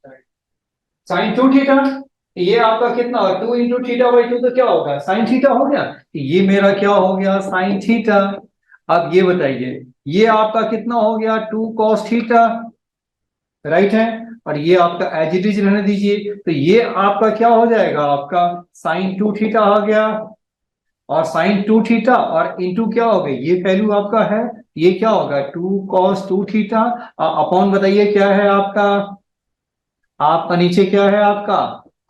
sine 2 theta. ये आपका कितना, 2 इंटू थीटा बाई 2 तो क्या होगा, साइन थीटा हो गया। ये मेरा क्या हो गया, साइन थीटा। अब ये बताइए ये आपका कितना हो गया, 2 cos थीटा, राइट है। और ये आपका एज इट इज रहने दीजिए, तो ये आपका क्या हो जाएगा, आपका साइन 2 थीटा आ गया। और साइन 2 थीटा और इंटू क्या हो गया, ये वैल्यू आपका है, ये क्या होगा 2 cos 2 थीटा अपॉन बताइए क्या है आपका, आपका नीचे क्या है आपका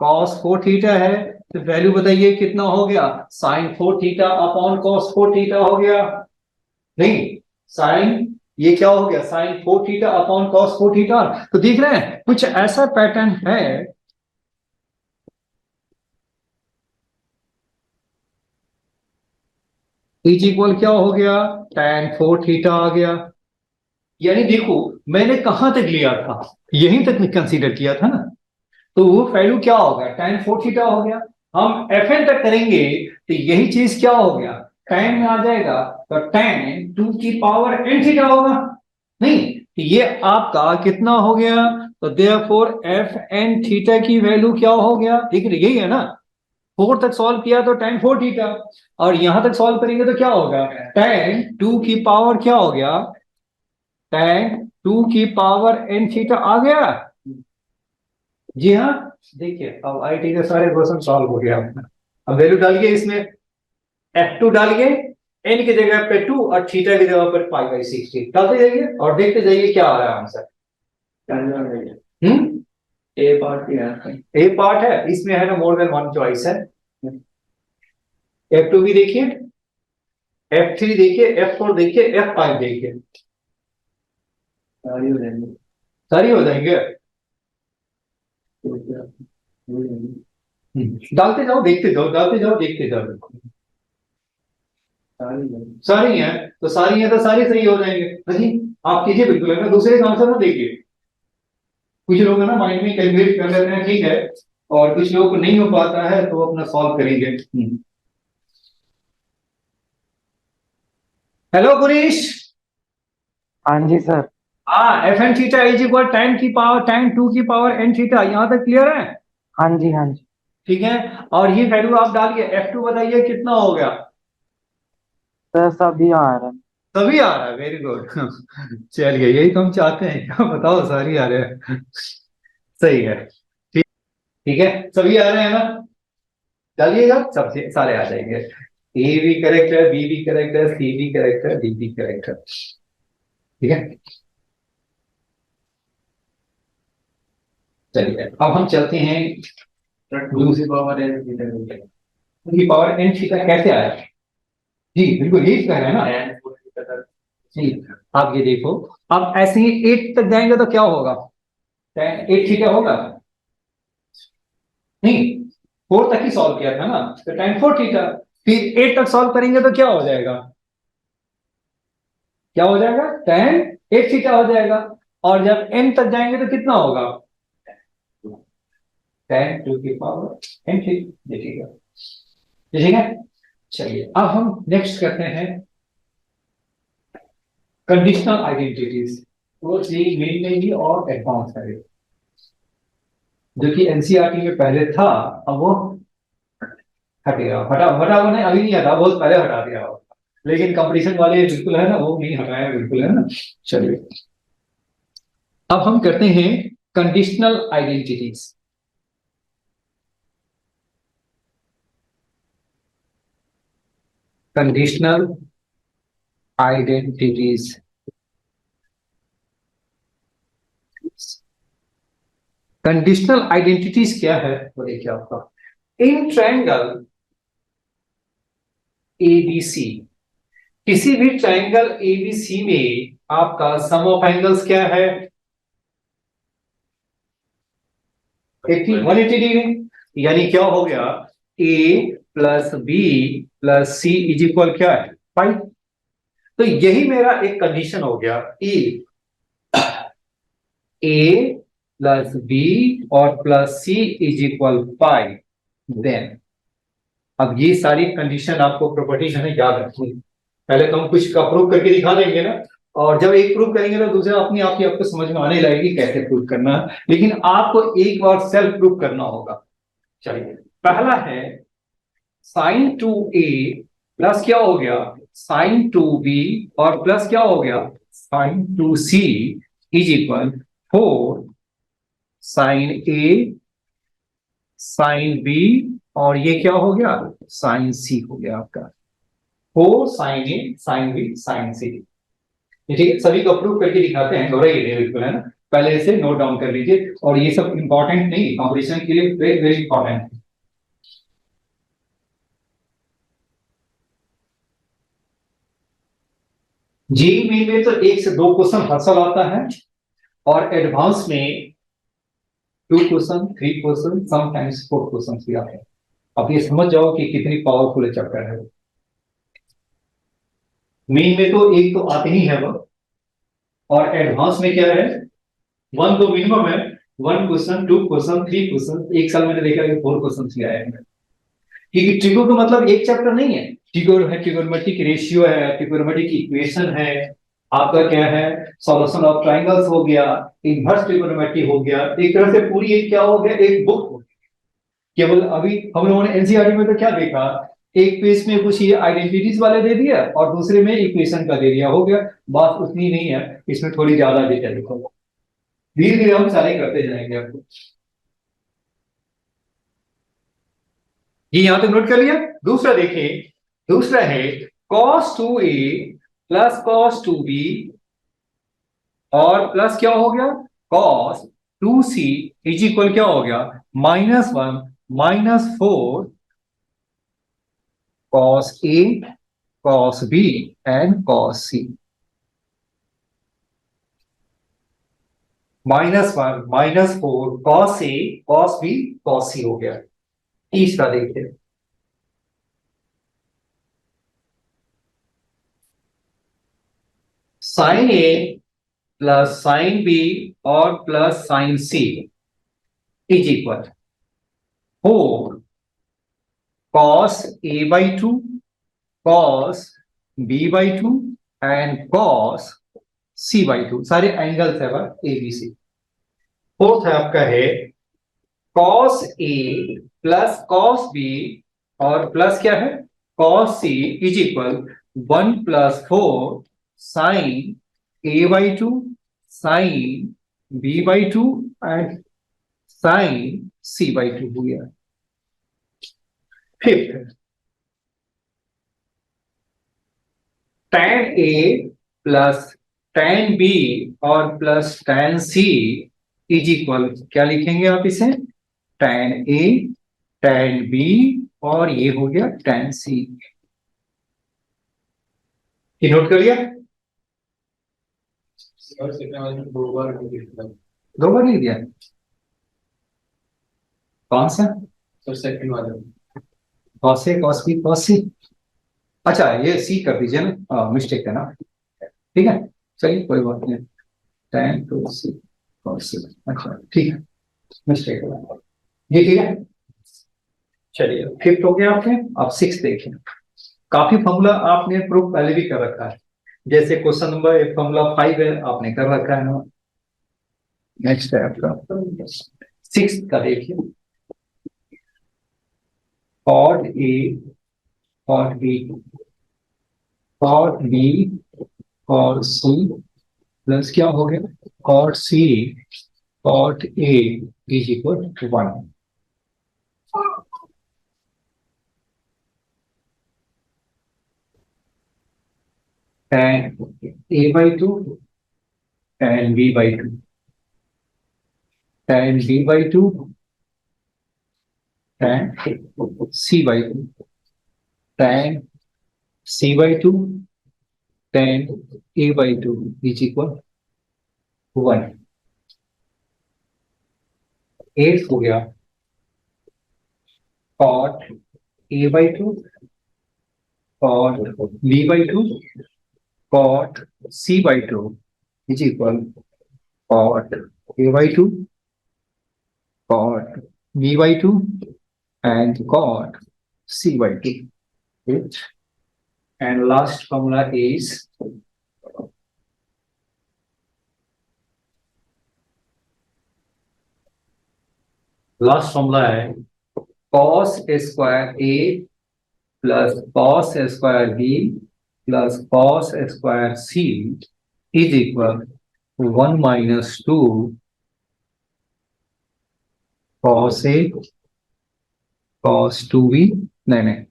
cos 4 थीटा है। तो वैल्यू बताइए कितना हो गया, sine 4 theta upon cos 4 theta हो गया। नहीं, साइन ये क्या हो गया, sine 4 theta upon cos 4 theta. तो देख रहे हैं कुछ ऐसा पैटर्न है, इज इक्वल क्या हो गया, tan 4 थीटा आ गया। यानी देखो मैंने कहां तक लिया था, यहीं तक कंसीडर किया था ना, तो वो वैल्यू क्या होगा, tan 4 थीटा हो गया। हम fn तक करेंगे तो यही चीज क्या हो गया, tan में आ जाएगा, तो tan 2 की पावर n थीटा होगा। नहीं, तो ये आपका कितना हो गया, तो देयरफॉर एफ एन थीटा की वैल्यू क्या हो गया, ठीक है यही है ना। 4 तक सॉल्व किया तो tan 4 थीटा, और यहां तक सॉल्व करेंगे तो क्या होगा, tan 2 की पावर क्या हो गया, tan 2 की पावर n थीटा आ गया। जी हाँ, देखिए अब आईटी के सारे क्वेश्चन सॉल्व हो गया अपना। अब वैल्यू डालिए इसमें, F2 डालिए, n की जगह पे 2 और थीटा की जगह पर पाई बाई 60 डालते जाइए और देखते जाइए क्या आ रहा है आंसर। ए पार्ट भी है। ए पार्ट है इसमें, है ना, मोर देन वन चॉइस है। F2 भी देखिए, F3 देखिए, F4 देखिए, F5 देखिए, सारी हो जाएंगे। सारी हो जाएंगे। डालते जाओ देखते जाओ, डालते जाओ देखते जाओ, सारी हैं तो सारी हैं तो सारी सही हो जाएंगे। नहीं आप कीजिए बिल्कुल, है ना, दूसरे का आंसर ना देखिए। कुछ लोग है ना माइंड में कैलकुलेट कर लेते हैं, ठीक है, और कुछ लोगों को नहीं हो पाता है तो वो अपना सॉल्व करेंगे। हेलो गुरीश। हाँ जी सर। हाँ, F N theta is equal tan की पावर tan 2 की पावर n थीटा, यहां तक क्लियर है। हाँ जी हाँ जी ठीक है, और ये वैल्यू आप डालिए, F2 बताइए कितना हो गया, सर, सभी आ रहा है। तभी आ रहा है, वेरी गुड। चलिए यही तो हम चाहते हैं, क्या बताओ सारी आ रहे हैं। सही है, ठीक, ठीक है, सभी आ रहे हैं ना, डालिएगा सब सारे आ जाएंगे। ए भी करेक्ट है, बी भी करेक्ट है, सी भी करेक्ट है, डी भी करेक्ट है, ठीक है। चलिए अब हम चलते हैं, दूसरी पावर है उनकी पावर एन थीटा कैसे आया। जी बिल्कुल यही कह रहे हैं ना। जी, आप ये देखो, अब ऐसे ही 8 तक जाएंगे तो क्या होगा, tan 8 थीटा होगा। नहीं, 4 तक ही सॉल्व किया था ना, तो tan 4 थीटा। फिर 8 तक सॉल्व करेंगे तो क्या हो जाएगा, क्या हो जाएगा, tan 8 थीटा हो जाएगा। और जब n तक जाएंगे तो कितना होगा, tan 2 की पावर n थीटा, देखिएगा, ठीक है। चलिए अब हम नेक्स्ट करते हैं कंडीशनल आइडेंटिटीज, वो मेन में ही और एडवांस है, जो कि एनसीईआरटी में पहले था, अब वो हटेगा, हटा हटा वो नहीं, अभी नहीं हटा, बहुत पहले हटा दिया हो, लेकिन कंपटीशन वाले बिल्कुल है ना, वो नहीं हटाया बिल्कुल, है ना। चलिए अब हम करते हैं conditional identities. Conditional identities, conditional identities क्या है वो देखिए आपका, इन ट्रायंगल एबीसी, किसी भी ट्रायंगल एबीसी में आपका सम ऑफ एंगल्स क्या है? 180 डिग्री। यानी क्या हो गया? A plus B plus C is equal क्या है? 5। तो यही मेरा एक कंडीशन हो गया, ए प्लस बी और plus C is equal 5। Then अब ये सारी कंडीशन आपको प्रॉपर्टीज हमें याद रखनी है। पहले तो हम कुछ का प्रूव करके दिखा देंगे ना, और जब एक प्रूव करेंगे तो दूसरा अपनी आप ही आपको समझ में आने लगेगी कैसे प्रूव करना है। लेकिन आपको एक बार सेल्फ प्रूव करना होगा। चलिए, पहला है साइन 2a प्लस क्या हो गया? साइन 2b और प्लस क्या हो गया? Sine 2c is equal 4 sine a sine b और ये क्या हो गया? साइन c हो गया आपका। 4 sine a sine b sine c। ठीक है, सभी को प्रूव करके दिखाते हैं, घबराइए बिल्कुल, है ना। पहले इसे नोट डाउन कर लीजिए, और ये सब इंपॉर्टेंट नहीं, कॉम्पिटिशन के लिए वेरी वेरी इंपॉर्टेंट है। जेईई मेन में तो 1 से 2 क्वेश्चन हर साल आता है, और एडवांस में 2 क्वेश्चन 3 क्वेश्चन समटाइम्स 4 क्वेश्चन भी आते हैं। अब ये समझ जाओ कि कितनी पावरफुल चैप्टर है। मेन में तो एक तो आते ही है वो, और एडवांस में क्या है? 1 तो मिनिमम है। 1 क्वेश्चन 2 क्वेश्चन 3 क्वेश्चन, एक साल मैंने देखा कि 4 क्वेश्चन भी आए हैं। क्योंकि ट्रिगो का मतलब एक चैप्टर नहीं है। ट्रिगो है, ट्रिगोनोमेट्रिक रेशियो है, ट्रिगोनोमेट्रिक इक्वेशन है, आपका क्या है, सॉल्यूशन ऑफ ट्रायंगल्स हो गया, इनवर्स ट्रिगोनोमेट्री हो गया। एक तरह से पूरी एक क्या हो गया? एक बुक हो गया। केवल अभी हम लोगों ने एनसीईआरटी में तो क्या देखा? एक पेज में कुछ ये आइडेंटिटीज वाले दे दिया और दूसरे में इक्वेशन का दे दिया, हो गया। बात उतनी नहीं है, इसमें थोड़ी ज्यादा डिटेल लिखा हुआ। धीरे धीरे हम सारे करते जाएंगे आपको। ये यहां तक नोट कर लिया। दूसरा देखिए, दूसरा है cos 2a plus cos 2b और प्लस क्या हो गया? cos 2c इज इक्वल क्या हो गया? -1 -4 cos a cos b and cos c। -1 -4 cos a cos b cos c हो गया। तीसरा देखिए, sine A plus sine B और plus sine C is equal 4 cos a by 2 cos b by 2 and cos c by 2। सारे angles है A B C. Fourth है आपका है cos a plus cos b और प्लस क्या है? cos c is equal 1 plus 4 sine a by 2 sine b by 2 and sine c by 2 हो गया। Fifth, tan a plus tan b और plus tan c is equal क्या लिखेंगे आप इसे? tan a tan b और ये हो गया tan c। ये नोट कर लिया? दो बार लिख दिया? कौन सा? सेकंड वाला। cos a cos b cos c। अच्छा, ये सी कर दीजिए ना, मिस्टेक है ना। ठीक है, चलिए कोई बात नहीं। tan to c cos c, अच्छा ठीक है, मिस्टेक है ये। ठीक है, चलिए फिफ्थ हो गया आपके। अब सिक्स देखिए। काफी फॉर्मूला आपने प्रूफ पहले भी कर रखा है, जैसे क्वेश्चन नंबर एक फॉर्मूला 5 है, आपने कर रखा है ना। नेक्स्ट है आपका सिक्स का देखिए, cot a cot b cot b cot c plus क्या हो गया? cot c cot a is equal to 1। tan a by 2 tan b by 2 tan b by 2 tan c by 2 tan c by 2 tan a/2 is equal 1। 8 हो गया cot a/2 cot b/2 cot c/2 is equal cot a/2 cot b/2 and cot c/2. Right? And last formula is है cos square a plus cos square b plus cos square c is equal 1 minus 2 cos a cos 2b नहीं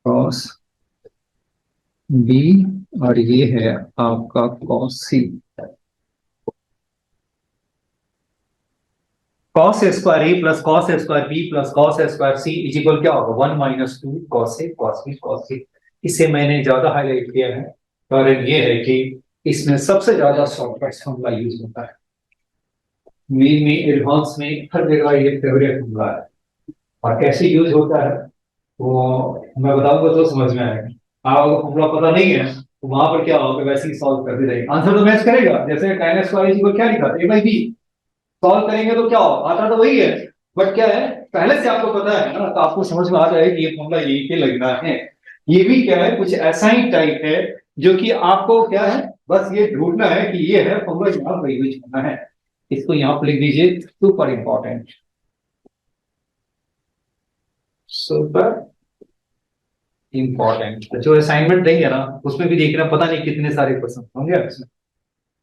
cos b और ये है आपका cos c। cos square a plus cos square b plus cos square c is equal क्या होगा 1 minus 2 cos a cos b cos c। इसे मैंने ज्यादा हाईलाइट किया है कारण ये है कि इसमें सबसे ज्यादा शॉर्टकट फॉर्मूला यूज होता है। मेन में एडवांस में हर जगह ये फेवरेट फॉर्मूला है और कैसे यूज होता है वो मैं बताऊंगा तो समझ में आएगा। आपको फॉर्मूला पता नहीं है तो वहां पर क्या होगा वैसे ही सॉल्व करते रहेंगे, आंसर तो मैच करेगा। जैसे tan स्क्वायर को क्या लिखा a बाई b सॉल्व करेंगे तो क्या होगा आता तो वही है बट क्या है पहले से आपको पता है ना तो आपको समझ में आ जाएगा कि ये फॉर्मूला यही पे लगना है। ये भी क्या है कुछ ऐसा ही टाइप है जो कि आपको क्या है बस ये ढूंढना है कि ये है फॉर्मूला यहाँ पर यूज करना है। इसको यहाँ पर लिख दीजिए सुपर इंपॉर्टेंट सुपर इंपॉर्टेंट। जो असाइनमेंट देंगे ना उसमें भी देखना पता नहीं कितने सारे क्वेश्चन होंगे आपसे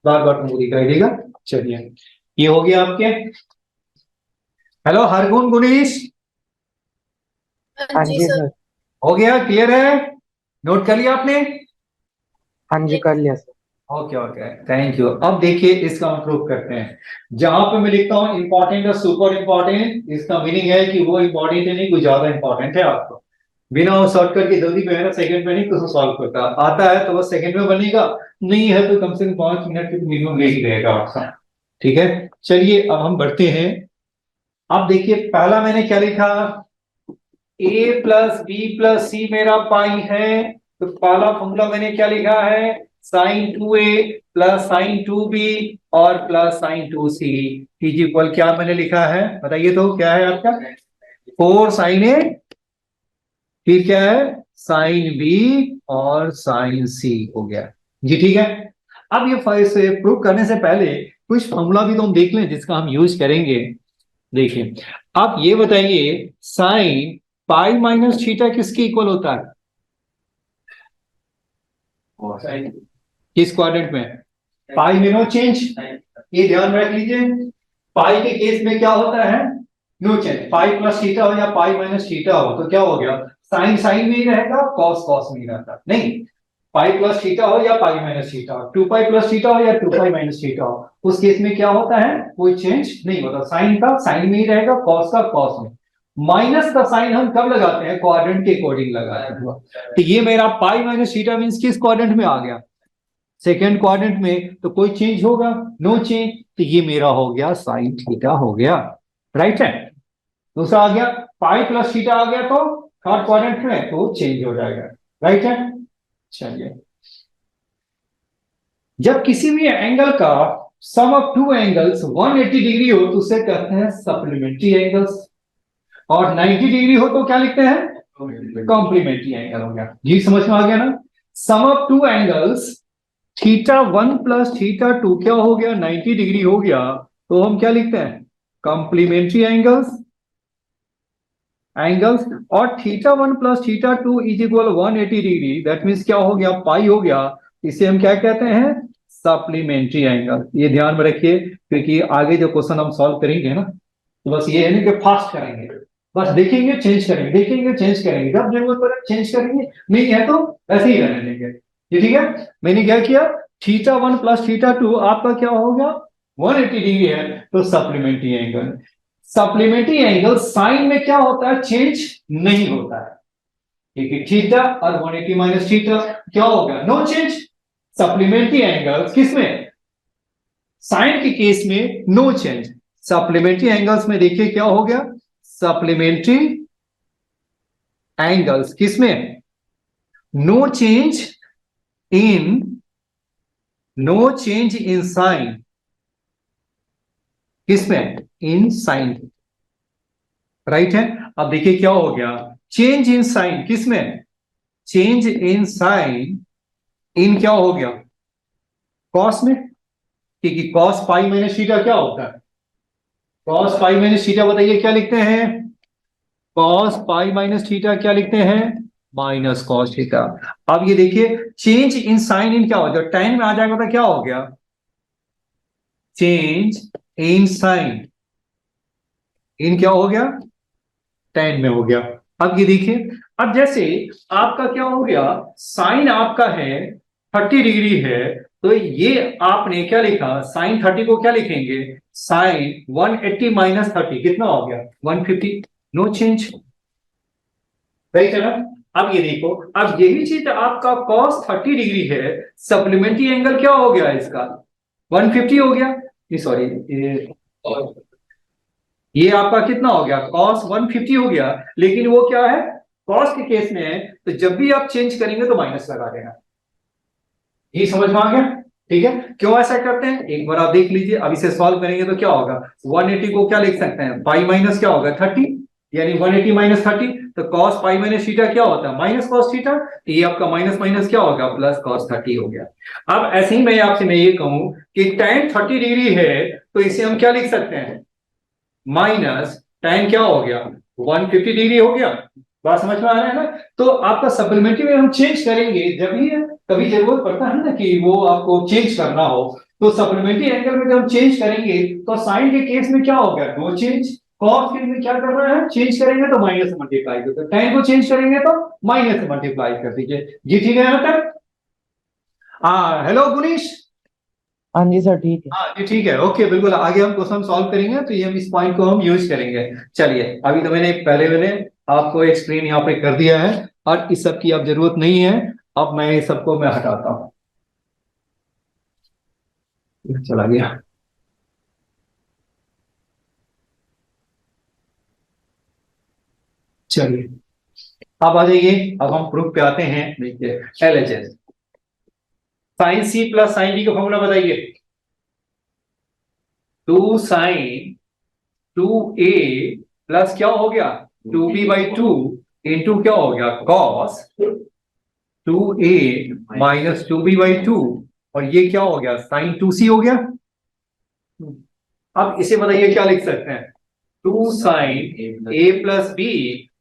बार बार तुमको दिखाई देगा। चलिए ये हो गया आपके। हेलो हरगुन गुनीश हाँ जी सर। हो गया क्लियर है नोट कर लिया आपने? हाँ जी कर लिया sir. Okay okay thank you. अब देखिए इसका हम प्रूव करते हैं। जहां पे मैं लिखता हूं इंपॉर्टेंट और सुपर इंपॉर्टेंट इसका मीनिंग है कि वो इंपॉर्टेंट है नहीं कुछ ज्यादा इंपॉर्टेंट है आपको बिना शॉर्ट करके जल्दी में है ना सेकंड में नहीं कुछ सॉल्व करता आता है तो बस सेकंड में बनेगा नहीं है तो कम से कम 5 मिनट की मिनिमम ले ही रहेगा आपका। ठीक है चलिए अब हम बढ़ते हैं। अब देखिए पहला मैंने क्या लिखा a plus B plus C मेरा पाई है तो पहला फॉर्मूला मैंने क्या लिखा है sin 2a plus sin 2b और plus sin 2c is equal क्या मैंने लिखा है बताइए तो क्या है आपका 4 sin a फिर क्या है sin b और sin c हो गया जी। ठीक है अब ये से प्रूव करने से पहले कुछ फॉर्मूला भी तो हम देख लें जिसका हम यूज करेंगे। देखिए आप ये बताइए साइन पाई माइनस थीटा किसके इक्वल होता है किस क्वाड्रेंट में पाई में नो चेंज। ये ध्यान रख लीजिए पाई के केस में क्या होता है no change pi plus theta हो या पाई माइनस थीटा हो तो क्या हो गया साइन साइन में ही रहेगा कॉस कॉस में ही रहता नहीं पाई प्लस थीटा हो या पाई माइनस थीटा हो 2 पाई प्लस थीटा हो या 2 पाई माइनस थीटा हो उस केस में क्या होता है कोई चेंज नहीं होता साइन का साइन में ही रहेगा कॉस का कॉस में। माइनस का साइन हम कब लगाते हैं क्वाड्रेंट के अकॉर्डिंग लगाते हैं तो ये मेरा पाई माइनस थीटा मींस किस क्वाड्रेंट में आ गया सेकेंड क्वाड्रेंट में तो कोई चेंज होगा नो चेंज तो ये मेरा हो गया साइन थीटा हो गया राइट है। दूसरा आ गया पाई प्लस थीटा आ गया तो थर्ड क्वाड्रेंट में तो चेंज हो जाएगा राइट है। चलिए जब किसी भी एंगल का सम ऑफ टू एंगल्स 180 डिग्री हो तो उसे कहते हैं सप्लीमेंट्री एंगल्स और 90 डिग्री हो तो क्या लिखते हैं कॉम्प्लीमेंट्री एंगल हो गया जी समझ में आ गया ना। Sum of two angles theta 1 plus theta 2 क्या हो गया 90 डिग्री हो गया तो हम क्या लिखते हैं कॉम्प्लीमेंट्री एंगल्स और theta 1 plus theta 2 is equal 180 degree that means क्या हो गया पाई हो गया इसे हम क्या कहते हैं सप्लीमेंट्री एंगल। ये ध्यान में रखिए क्योंकि आगे जो क्वेश्चन हम सॉल्व करेंगे ना तो बस ये है ना कि फास्ट करेंगे बस देखेंगे चेंज करेंगे देखेंगे चेंज करेंगे जब जरूरत पड़े चेंज करेंगे नहीं है तो ऐसे ही रहने देंगे ये ठीक है। मैंने क्या किया थीटा 1 प्लस थीटा 2 आपका क्या हो गया 180 डिग्री है तो supplementary angle. Supplementary angle sine में क्या होता है चेंज नहीं होता है क्योंकि थीटा और 180 माइनस थीटा क्या होगा, नो चेंज। सप्लीमेंट्री एंगल्स किसमें, साइन के केस में नो चेंज। सप्लीमेंट्री एंगल्स में देखिए क्या हो गया, सप्लीमेंट्री एंगल्स किसमें, no change in, no change in sine, किसमें, इन साइन, राइट है। अब देखिए क्या हो गया, चेंज इन साइन किसमें, चेंज इन साइन इन क्या हो गया, कॉस में, क्योंकि कॉस पाई माइनस थीटा क्या होता है, कॉस पाई माइनस थीटा बताइए क्या लिखते हैं, कॉस पाई माइनस थीटा क्या लिखते हैं, माइनस कॉस थीटा। अब ये देखिए चेंज इन साइन इन क्या हो गया, tan में आ जाएगा तो क्या हो गया, चेंज इन साइन इन क्या हो गया, tan में हो गया। अब ये देखिए, अब जैसे आपका क्या हो गया, साइन आपका है 30 डिग्री है, तो ये आपने क्या लिखा, साइन 30 को क्या लिखेंगे, साइन 180 माइनस 30 कितना हो गया, 150, नो चेंज, राइट है ना। अब ये देखो, अब यही चीज आपका cos 30 डिग्री है, सप्लीमेंट्री एंगल क्या हो गया इसका, 150 हो गया, ये सॉरी ये आपका कितना हो गया, cos 150 हो गया, लेकिन वो क्या है, cos के केस में है, तो जब भी आप चेंज करेंगे तो माइनस लगा देना। ये समझ में आ गया, ठीक है। क्यों ऐसा करते हैं, एक बार आप देख लीजिए, अब इसे सॉल्व करेंगे तो क्या होगा, 180 को क्या लिख सकते हैं, पाई माइनस क्या होगा 30, यानी 180 माइनस 30, तो cos पाई माइनस थीटा क्या होता है, माइनस cos थीटा, ये आपका माइनस माइनस क्या होगा, प्लस cos 30 हो गया। अब ऐसे ही मैं आपसे मैं ये कहूं कि tan 30 डिग्री है, तो इसे हम क्या लिख सकते हैं, माइनस tan क्या हो गया, 150 डिग्री हो गया। बात समझ में आ रहा है ना। तो आपका सप्लीमेंट्री में हम चेंज करेंगे जब भी कभी जरूरत पड़ता है ना कि वो आपको चेंज करना हो, तो सप्लीमेंट्री एंगल में जब हम चेंज करेंगे तो साइन के केस में क्या हो गया, नो चेंज, कॉस के में क्या कर रहा है, चेंज करेंगे तो माइनस मल्टीप्लाई कर, tan को चेंज करेंगे तो माइनस मल्टीप्लाई कर दीजिए। जी ठीक है यहाँ तक। हाँ हेलो गुनीश। हाँ जी सर ठीक है। हाँ जी ठीक है, ओके बिल्कुल, आगे हम क्वेश्चन सॉल्व करेंगे तो ये हम इस पॉइंट को हम यूज करेंगे। चलिए अभी तो मैंने आपको एक्सप्लेन यहाँ पे कर दिया है, और इस सब की अब जरूरत नहीं है। अब मैं इस सबको मैं हटाता हूँ, चला गया। चलिए अब आ जाइए, अब हम प्रूफ पे आते हैं। देखिए LHS, sine C plus sine D का फॉर्मूला बताइए, 2 sin 2a प्लस क्या हो गया, 2b/2 इंटू क्या हो गया, cos 2a माइनस 2b/2, और ये क्या हो गया, sin 2c हो गया। अब इसे बताइए क्या लिख सकते हैं, 2 sin a प्लस b,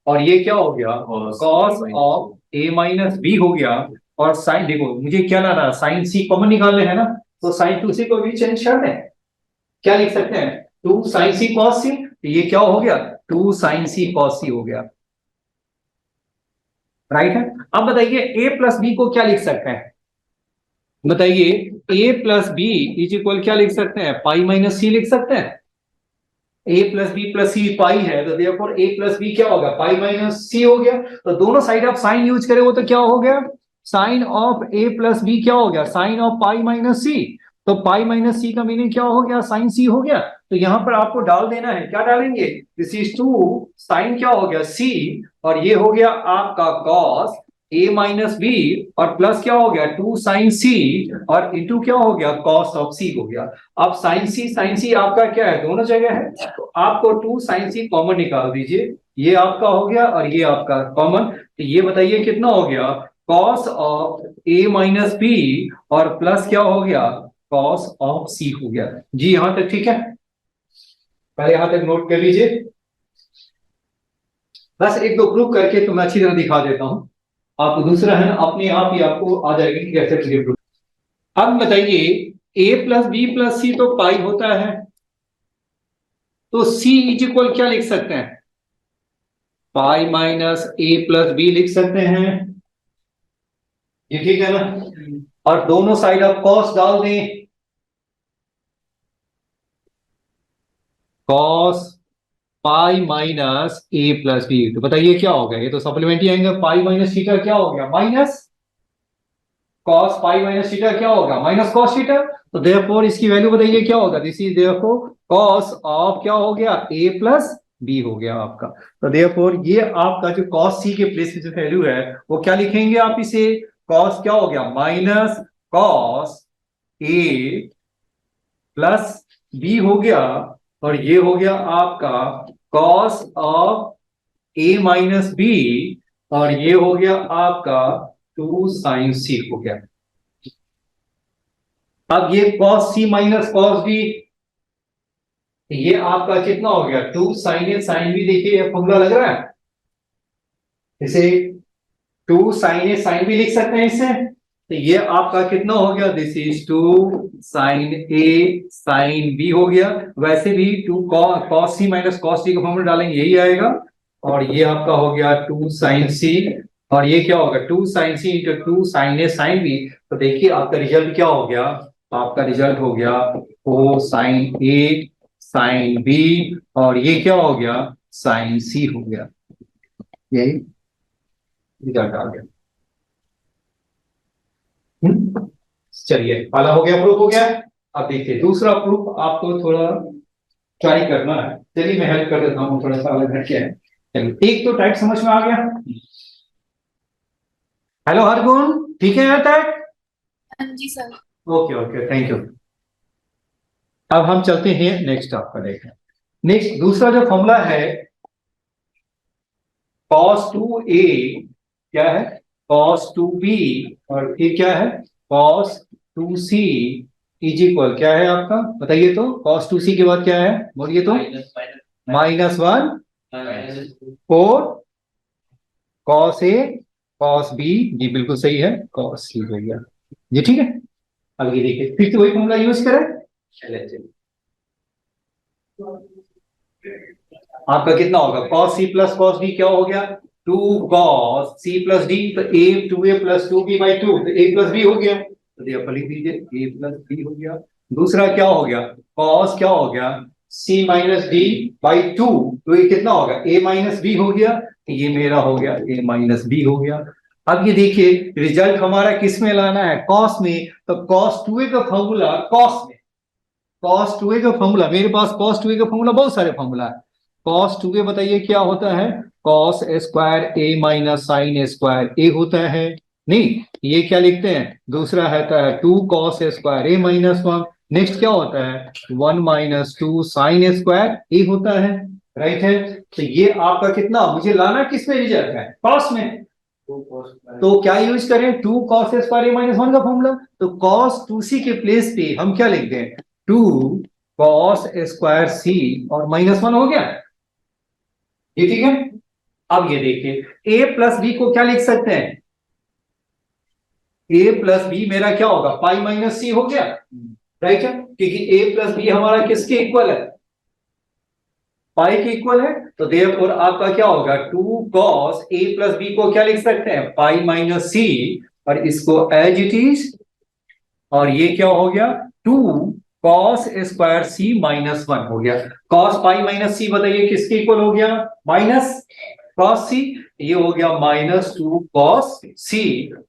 और ये क्या हो गया, cos of a minus b हो गया। और साइन देखो मुझे क्या लाना, साइन c कॉमन निकालने है ना, तो sin 2c को भी चेंज कर दें, क्या लिख सकते हैं, 2 sin c cos c, तो ये क्या हो गया, 2 sin c cos c हो गया, राइट है। अब बताइए a प्लस बी को क्या लिख सकते हैं, बताइए a plus B is equal क्या लिख सकते हैं, पाई माइनस सी लिख सकते हैं। a प्लस बी प्लस सी पाई है, तो देयरफॉर a प्लस बी क्या होगा, पाई माइनस सी हो गया। तो दोनों साइड आप साइन यूज करें वो तो क्या हो गया, sine of a plus B क्या हो गया, sine of pi minus C, तो पाई माइनस सी का मीनिंग क्या हो गया, साइन सी हो गया। तो यहां पर आपको डाल देना है, क्या डालेंगे, दिस इज 2 साइन क्या हो गया सी, और ये हो गया आपका कॉस a माइनस बी, और प्लस क्या हो गया 2 साइन सी, और इंटू क्या हो गया, कॉस ऑफ सी हो गया। अब साइन सी आपका क्या है, दोनों जगह है, तो आपको 2 साइन सी कॉमन निकाल दीजिए, ये आपका हो गया और ये आपका कॉमन, तो ये बताइए कितना हो गया, cos of a minus B, और प्लस क्या हो गया, कॉस ऑफ सी हो गया। जी यहां तक ठीक है, पहले यहां तक नोट कर लीजिए। बस एक दो प्रूफ करके तो मैं अच्छी तरह दिखा देता हूं आपको, दूसरा है ना अपने आप ही आपको आ जाएगी कि कैसे चीजें प्रूफ। अब बताइए a प्लस बी प्लस सी तो पाई होता है, तो c इज इक्वल क्या लिख सकते हैं, pi minus a plus B लिख सकते हैं, ये ठीक है ना। और दोनों साइड आप कॉस डाल दें, cos pi minus A plus B. तो बताइए क्या होगा, ये तो सप्लीमेंट्री आएंगे। पाई माइनस थीटा क्या हो गया, minus cos pi minus theta क्या होगा, माइनस कॉस थीटा। तो देयरफॉर इसकी वैल्यू बताइए क्या होगा, this is therefore cos of क्या हो गया, ए प्लस बी हो गया आपका। तो देयरफॉर ये आपका जो कॉस सी के प्लेस में जो वैल्यू है वो क्या लिखेंगे आप इसे, कॉस क्या हो गया, minus cos A plus B हो गया, और ये हो गया आपका cos of A minus B, और ये हो गया आपका 2 साइन सी हो गया। अब ये cos C minus cos B, ये आपका कितना हो गया, 2 साइन ए साइन बी। देखिए ये फॉर्मूला लग रहा है, इसे 2 साइन ए साइन बी लिख सकते हैं इससे। तो ये आपका कितना हो गया, this is 2 sine A sine B हो गया। वैसे भी 2 cos C minus cos C का फॉर्मूला डालेंगे यही आएगा, और ये आपका हो गया 2 साइन सी, और ये क्या होगा 2 sine C into 2 sine A sine B. तो देखिए आपका रिजल्ट क्या हो गया, आपका रिजल्ट हो गया 4 साइन ए साइन बी, और ये क्या हो गया, साइन सी हो गया। यही रिजल्ट आ गया। चलिए पहला हो गया, प्रूफ हो गया। अब देखिए दूसरा प्रूफ आपको थोड़ा ट्राई करना है। चलिए मैं हेल्प कर देता हूँ, थोड़ा सा अलग हटके है। चलिए एक तो टाइप समझ में आ गया। हेलो हरगुण, ठीक है यहाँ तक? हाँ जी sir. Okay okay, thank you. अब हम चलते हैं नेक्स्ट आपका देखें। नेक्स्ट दूसरा जो फॉर्मूला है cos 2a क्या है, cos 2b, और फिर क्या है cos 2c इज इक्वल क्या है आपका, बताइए तो। cos 2c के बाद क्या है, बोलिए तो। -1 4 cos a cos b, जी बिल्कुल सही है, cos c हो गया जी, ठीक है। अब ये देखिए फिर से वही फॉर्मूला यूज करें। चलिए आपका कितना होगा, cos c plus cos d क्या हो गया, 2 cos c प्लस d, तो a 2a plus 2b by 2, तो a प्लस b हो गया। तो देखिए लिख दीजिए a प्लस b हो गया। दूसरा क्या हो गया, cos क्या हो गया, c माइनस d बाई 2, तो ये कितना होगा a माइनस b हो गया। तो ये मेरा हो गया a माइनस b हो गया। अब ये देखिए रिजल्ट हमारा किस में लाना है, cos में। तो cos 2a का फॉर्मूला cos में, cos 2a का फॉर्मूला, मेरे पास cos 2a का फॉर्मूला बहुत सारे फॉर्मूला है। cos 2a बताइए क्या होता है, cos square a minus sine square a होता है। नहीं, ये क्या लिखते हैं, दूसरा है 2 cos square a minus 1। Next क्या होता है 1 माइनस 2 साइन स्क्वायर a होता है, राइट है। तो ये आपका कितना मुझे लाना किस में रिजल्ट है, cos में। तो क्या यूज करें, 2 cos स्क्वायर a माइनस 1 का फॉर्मूला। तो cos 2c के प्लेस पे हम क्या लिख दें, 2 cos स्क्वायर c और -1 हो गया, ये ठीक है। अब ये देखिए a प्लस बी को क्या लिख सकते हैं, a प्लस बी मेरा क्या होगा, पाई माइनस सी हो गया, राइट है, क्योंकि a प्लस बी हमारा किसके इक्वल है, पाई के इक्वल है। तो देयरफॉर आपका क्या होगा 2 cos a प्लस बी को क्या लिख सकते हैं, पाई माइनस सी, और इसको एज इट इज, और ये क्या हो गया 2 cos स्क्वायर c माइनस 1 हो गया। cos पाई माइनस सी बताइए किसके इक्वल हो गया, माइनस cos c, ये हो गया -2 cos c,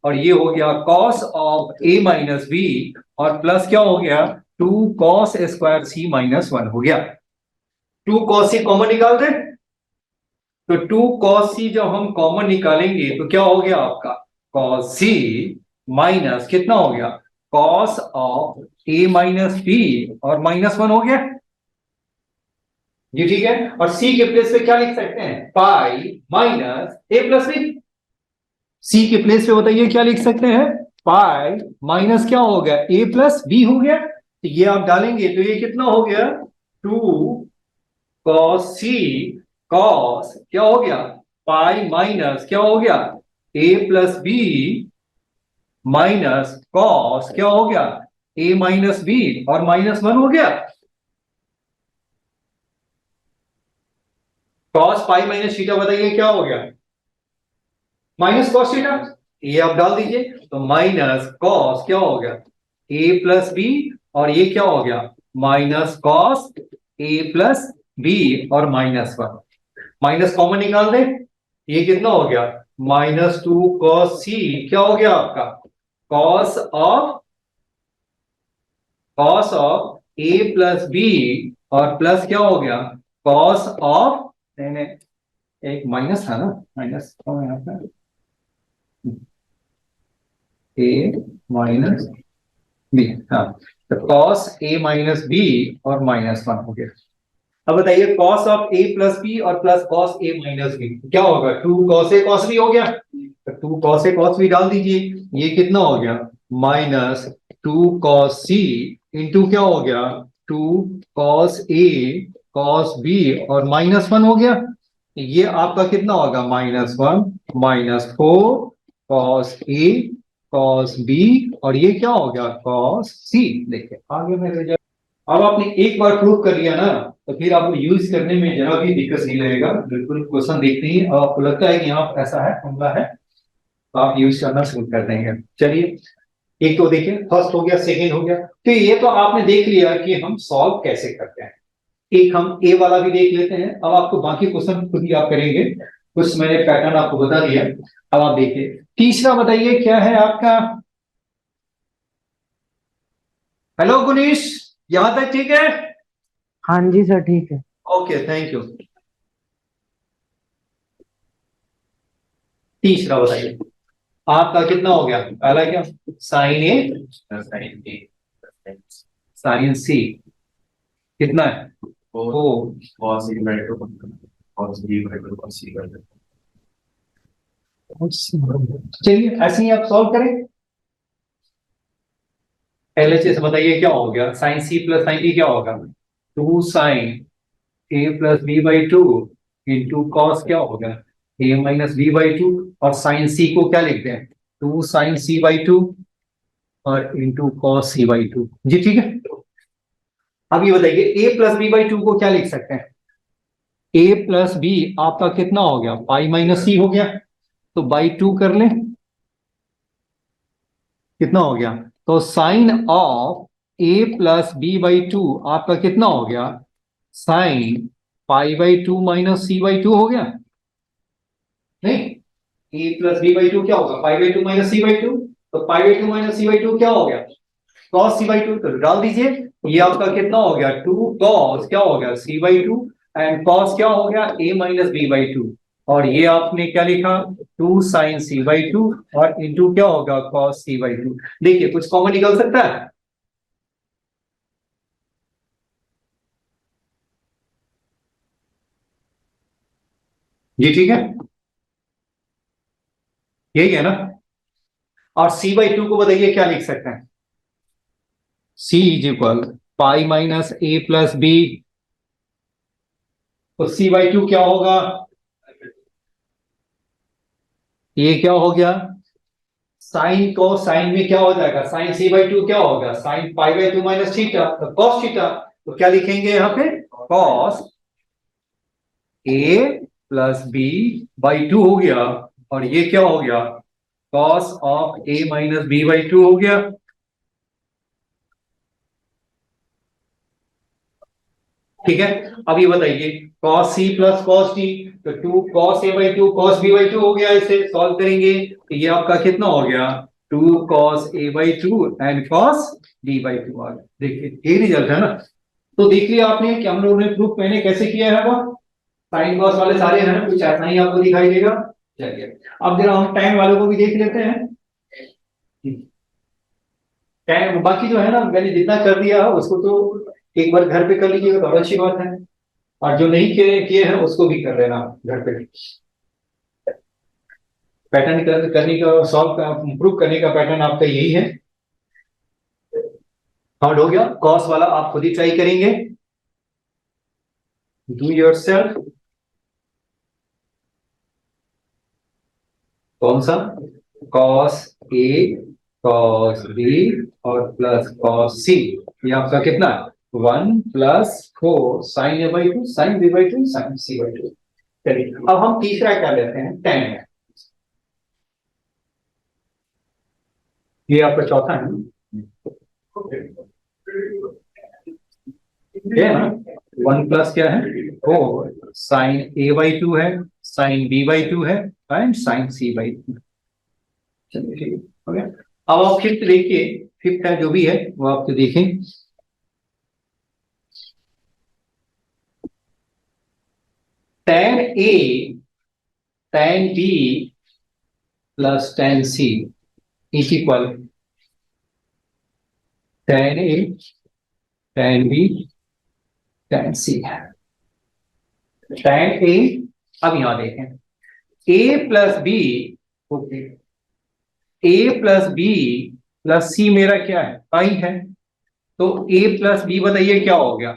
और ये हो गया cos of a minus B, और प्लस क्या हो गया 2 cos स्क्वायर c माइनस 1 हो गया। 2 cos c कॉमन निकाल दे, तो 2 cos c जब हम कॉमन निकालेंगे तो क्या हो गया आपका cos c माइनस कितना हो गया cos of a minus B, और -1 हो गया, ये ठीक है। और c के प्लेस पे क्या लिख सकते हैं, pi minus a plus B. c के प्लेस पे बताइए क्या लिख सकते हैं, पाई माइनस क्या हो गया a प्लस बी हो गया। तो ये आप डालेंगे तो ये कितना हो गया 2 cos c cos क्या हो गया पाई माइनस क्या हो गया a plus B minus cos क्या हो गया a माइनस बी, और -1 हो गया। cos पाई माइनस थीटा बताइए क्या हो गया, माइनस cos थीटा, ये आप डाल दीजिए। तो माइनस cos क्या हो गया a प्लस बी, और ये क्या हो गया -cos a प्लस बी और -1। माइनस कॉमन निकाल दे, ये कितना हो गया, -2 कॉस सी, क्या हो गया आपका, cos of A plus B, और प्लस क्या हो गया, कॉस ऑफ, नहीं, एक माइनस था ना, माइनस ए माइनस बी, हाँ, तो कॉस ए माइनस बी और -1 हो गया। अब बताइए cos of A plus B और plus cos A minus B क्या होगा, 2 कॉस ए कॉस बी हो गया, तो 2 कॉस ए कॉस बी डाल दीजिए, ये कितना हो गया, -2 कॉस सी इंटू क्या हो गया, 2 कॉस ए कॉस बी और -1 हो गया, ये आपका कितना होगा, -1 -4 कॉस ए कॉस बी, और ये क्या हो गया, कॉस सी। देखिए आगे में रिजल्ट, अब आपने एक बार प्रूव कर लिया ना, तो फिर आपको यूज करने में जरा भी दिक्कत नहीं लगेगा, बिल्कुल क्वेश्चन देखते ही और आपको लगता है कि यहाँ ऐसा है, फॉर्मूला है, तो आप यूज करना शुरू कर देंगे। चलिए, एक तो देखिए फर्स्ट हो गया, सेकेंड हो गया, तो ये तो आपने देख लिया कि हम सॉल्व कैसे करते हैं। एक हम ए वाला भी देख लेते हैं, अब आपको बाकी क्वेश्चन खुद ही आप करेंगे, कुछ मैंने पैटर्न आपको बता दिया। अब आप देखिए तीसरा, बताइए क्या है आपका, हेलो गुनीश, यहां तक ठीक है, हाँ जी सर ठीक है। Okay thank you. तीसरा बताइए आपका कितना हो गया, पहला क्या, साइन ए साइन सी कितना है, ओ, cos A by 2 cos B by 2 cos C by 2। चलिए ऐसे ही आप सॉल्व करें। LHS से बताइए क्या हो गया, sine C plus sine B क्या होगा, 2 sine A plus B by 2 into cos क्या होगा, ए माइनस बी बाई 2, और साइन सी को क्या लिखते हैं, 2 साइन सी बाई 2 और इंटू कॉस सी बाई 2। जी ठीक है। अब ये बताइए ए प्लस बी बाई 2 को क्या लिख सकते हैं, ए प्लस बी आपका कितना हो गया, पाई माइनस सी हो गया, तो बाई 2 कर लें, कितना हो गया, तो sine of A plus B by 2 आपका कितना हो गया, sine pi by 2 minus C by 2 हो गया, नहीं, ए प्लस बी बाई 2 क्या होगा, pi by 2 minus C by 2, तो pi by 2 minus C by 2 क्या हो गया, कॉस सी बाई 2, तो डाल दीजिए, ये आपका कितना हो गया, 2 कॉस क्या हो गया, सी बाई 2, एंड कॉस क्या हो गया, ए माइनस बी बाई 2, और ये आपने क्या लिखा, 2 साइन सी बाई 2 और इंटू क्या होगा, कॉस सी बाई 2। देखिए कुछ कॉमन निकल सकता है, ये ठीक है, यही है ना, और सी बाई 2 को बताइए क्या लिख सकते हैं, C is equal pi minus A plus B, तो सी बाई 2 क्या होगा, ये क्या हो गया, साइन को साइन में क्या हो जाएगा, साइन सी बाई 2 क्या होगा, sine pi by 2 minus theta, तो कॉस थीटा, तो क्या लिखेंगे यहाँ पे, cos A plus B by 2 हो गया, और ये क्या हो गया, cos of A minus B by 2 हो गया। ठीक है, अब ये बताइए cos c plus cos t, तो 2 cos a by 2 cos b by 2 हो गया, इसे सॉल्व करेंगे तो ये आपका कितना हो गया, 2 cos a by 2 and cos b by 2 आ गया। देखिए ये रिजल्ट है ना, तो देख लिया आपने कि हम लोगों ने प्रूफ मैंने कैसे किया है, वो साइन कॉस वाले सारे है ना, कुछ ऐसा ही आपको दिखाई देगा। चलिए अब जरा हम टाइम वालों को भी देख लेते हैं, टाइम बाकी जो है ना, मैंने जितना कर दिया उसको तो एक बार घर पे कर लीजिएगा तो अच्छी बात है, और जो नहीं किए किए हैं उसको भी कर लेना घर पे। पैटर्न करने का, सॉल्व का, इंप्रूव करने का पैटर्न आपका यही है। हार्ड हो गया, कॉस वाला आप खुद ही ट्राई करेंगे, डू योरसेल्फ। कौन सा, कॉस ए कॉस बी और प्लस कॉस सी, ये आपका कितना है 1 plus 4 sine A by 2 sine B by 2 sine C by 2। चलिए अब हम तीसरा कर लेते हैं, 10 है, ये आपका चौथा है ना, ये है ना, 1 प्लस क्या है 4 साइन a बाई 2 है, साइन b बाई 2 है एंड साइन c बाई 2। चलिए ठीक है, हो गया। अब आप फिफ्थ देखिए, फिफ्थ है जो भी है वो आप देखें। tan a tan b plus tan c is equal tan a tan b tan c है। tan a, अब यहां देखें a plus B, okay, a plus B plus C मेरा क्या है पाई है, तो a प्लस बी बताइए क्या हो गया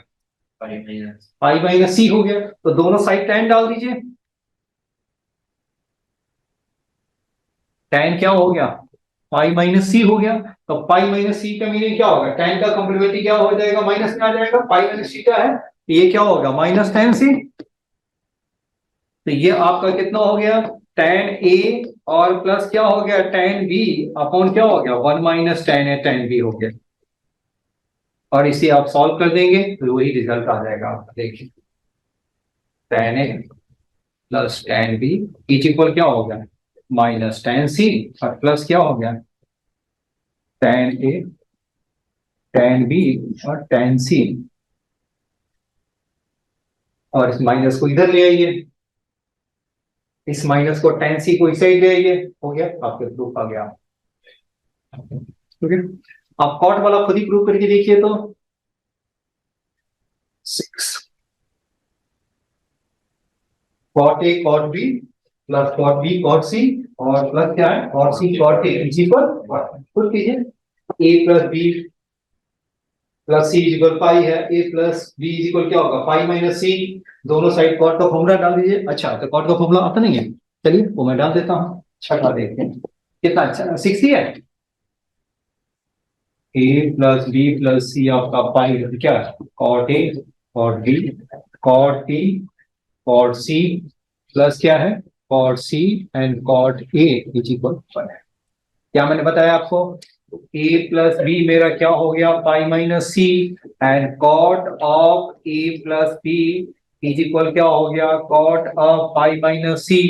पाई माइनस सी हो गया, तो दोनों साइड tan डाल दीजिए। tan क्या हो गया पाई माइनस सी हो गया, तो पाई माइनस सी का मीनिंग क्या होगा, tan का कंप्लीमेंट्री क्या हो जाएगा माइनस में आ जाएगा, पाई माइनस सी का है, ये क्या होगा माइनस tan सी। तो ये आपका कितना हो गया tan a और प्लस क्या हो गया tan b अपॉन क्या हो गया 1 minus tan a tan b हो गया, और इसे आप सॉल्व कर देंगे तो वही रिजल्ट आ जाएगा आपका। देखिए tan a plus tan b is equal क्या हो गया माइनस tan c और प्लस क्या हो गया tan a tan b और tan c, और इस माइनस को इधर ले आइए, इस माइनस को tan c को इस साइड ले आइए, हो गया आपके प्रूफ आ गया। ठीक है, आप कॉट वाला खुद ही प्रूव करके देखिए तो 6 cot A cot B plus cot B cot C और प्लस क्या है cot C cot A is equal खुद कीजिए A plus B plus C is equal pi है, A plus B is equal क्या होगा पाई माइनस सी, दोनों साइड कॉट का फॉर्मूला डाल दीजिए। अच्छा तो कॉट का फॉर्मूला आता नहीं है, चलिए वो मैं डाल देता हूँ। छठा देखते हैं कितना अच्छा 6 ही है, A plus B plus C आपका पाई क्या cot A cot B cot T cot C plus क्या है cot C and cot A is equal 1 है। क्या मैंने बताया आपको a प्लस बी मेरा क्या हो गया pi minus C and cot of a plus B is equal क्या हो गया cot of pi minus C,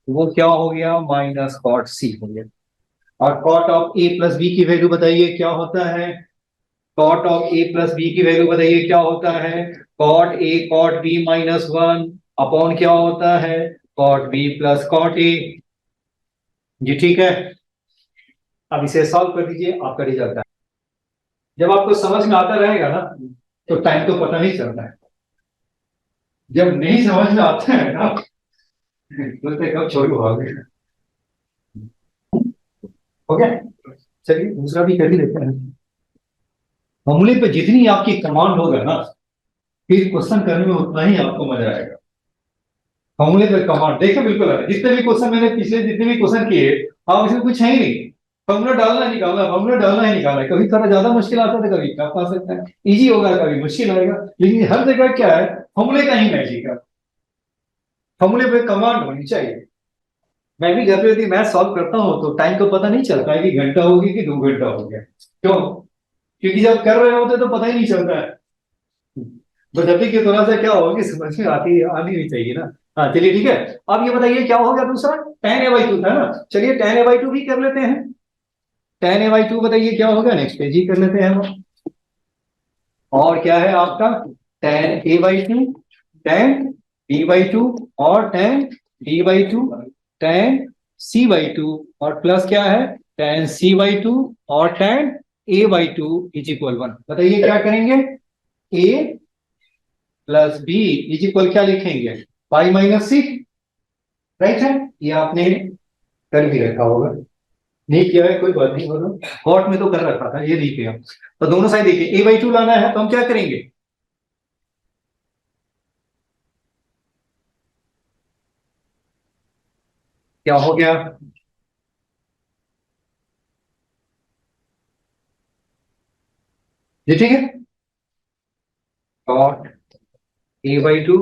वो क्या हो गया माइनस कॉट सी हो गया। और cot of a plus B की वैल्यू बताइए क्या होता है, cot of a plus B की वैल्यू बताइए क्या होता है cot a cot b minus 1 upon क्या होता है cot b plus cot a। जी ठीक है, अब इसे सॉल्व कर दीजिए आपका रिजल्ट है। जब आपको समझ में आता रहेगा ना तो टाइम तो पता नहीं चलता है, जब नहीं समझ में आता है ना बोलते कब छोड़ू भागे। हो गया, चलिए दूसरा भी कर ही लेते हैं। फॉर्मूले पे जितनी आपकी कमांड होगा ना फिर क्वेश्चन करने में उतना ही आपको मजा आएगा। फॉर्मूले पे कमांड देखिए बिल्कुल है, जितने भी क्वेश्चन मैंने पिछले जितने भी क्वेश्चन किए आप इसमें कुछ है ही नहीं, फॉर्मूला डालना है निकालना, फॉर्मूला डालना है निकालना है, कभी थोड़ा ज्यादा मुश्किल आता है कभी टफ आ सकता है, इजी होगा कभी मुश्किल आएगा, लेकिन हर जगह क्या है फॉर्मूले का ही मैजिक है, फॉर्मूले पे कमांड होनी चाहिए। मैं भी घर पे यदि मैथ सॉल्व करता हूँ तो टाइम तो पता नहीं चलता है कि घंटा होगी कि 2 घंटा हो गया, क्यों, क्योंकि जब कर रहे होते तो पता ही नहीं चलता है, बस अभी के थोड़ा सा क्या होगी समझ में आती आनी भी चाहिए ना। हाँ चलिए ठीक है, अब ये बताइए क्या हो गया दूसरा tan a बाई 2 था ना, चलिए tan a बाई 2 भी कर लेते हैं, tan a बाई 2 बताइए क्या होगा नेक्स्ट पेज ही कर लेते हैं हम। और क्या है आपका tan a by 2 tan b by 2 और tan d by 2 tan c by 2 और प्लस क्या है tan c बाई 2 और tan a by 2 is equal 1। बताइए क्या करेंगे a plus B is equal क्या लिखेंगे पाई माइनस सी, राइट है, ये आपने कर भी रखा होगा, नहीं किया है कोई बात नहीं, बोलो कॉट में तो कर रखा था, ये नहीं किया। तो दोनों साइड देखिए a बाई 2 लाना है तो हम क्या करेंगे क्या हो गया ये ठीक है cot a by 2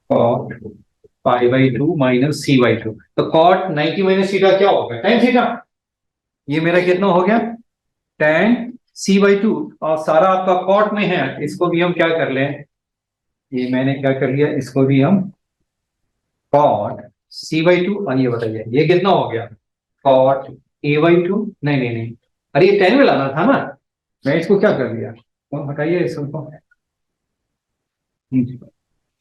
cot pi by 2 minus C by 2, तो कॉट 90 माइनस थीटा क्या होगा tan थीटा, ये मेरा कितना हो गया tan c/2 और सारा आपका कॉट में है, इसको भी हम क्या कर लें, ये मैंने क्या कर लिया, इसको भी हम cot c/2, और ये बताइए ये कितना हो गया, cot a/2, नहीं नहीं नहीं, अरे ये 10 में लाना था ना, मैं इसको क्या कर दिया, हटाइए इसको,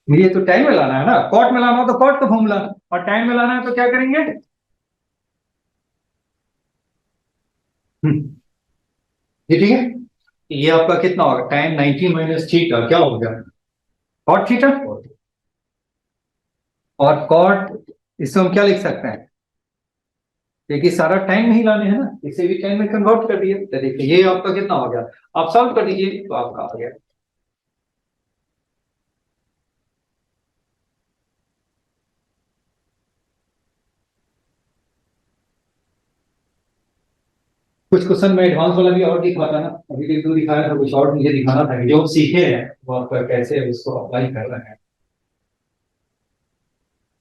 ये तो 10 में लाना है ना, कॉट में लाना हो तो कॉट का फॉर्मूला, और 10 में लाना है तो क्या करेंगे, ये ठीक है, ये आपका कितना होगा, tan 90 माइनस थीटा क्या हो गया, कॉट थीटा, और कॉट इसको हम क्या लिख सकते हैं, देखिए सारा टाइम नहीं लाने हैं ना, इसे भी टाइम में कन्वर्ट कर दिए, तो देखिए ये आपका कितना हो गया, आप सॉल्व कर दीजिए तो आपका आ गया। कुछ क्वेश्चन में एडवांस वाला भी और दिखाता ना, अभी एक दो दिखाया था, कुछ और मुझे दिखाना था, जो हम सीखे हैं वो आप कैसे उसको अप्लाई कर रहे हैं,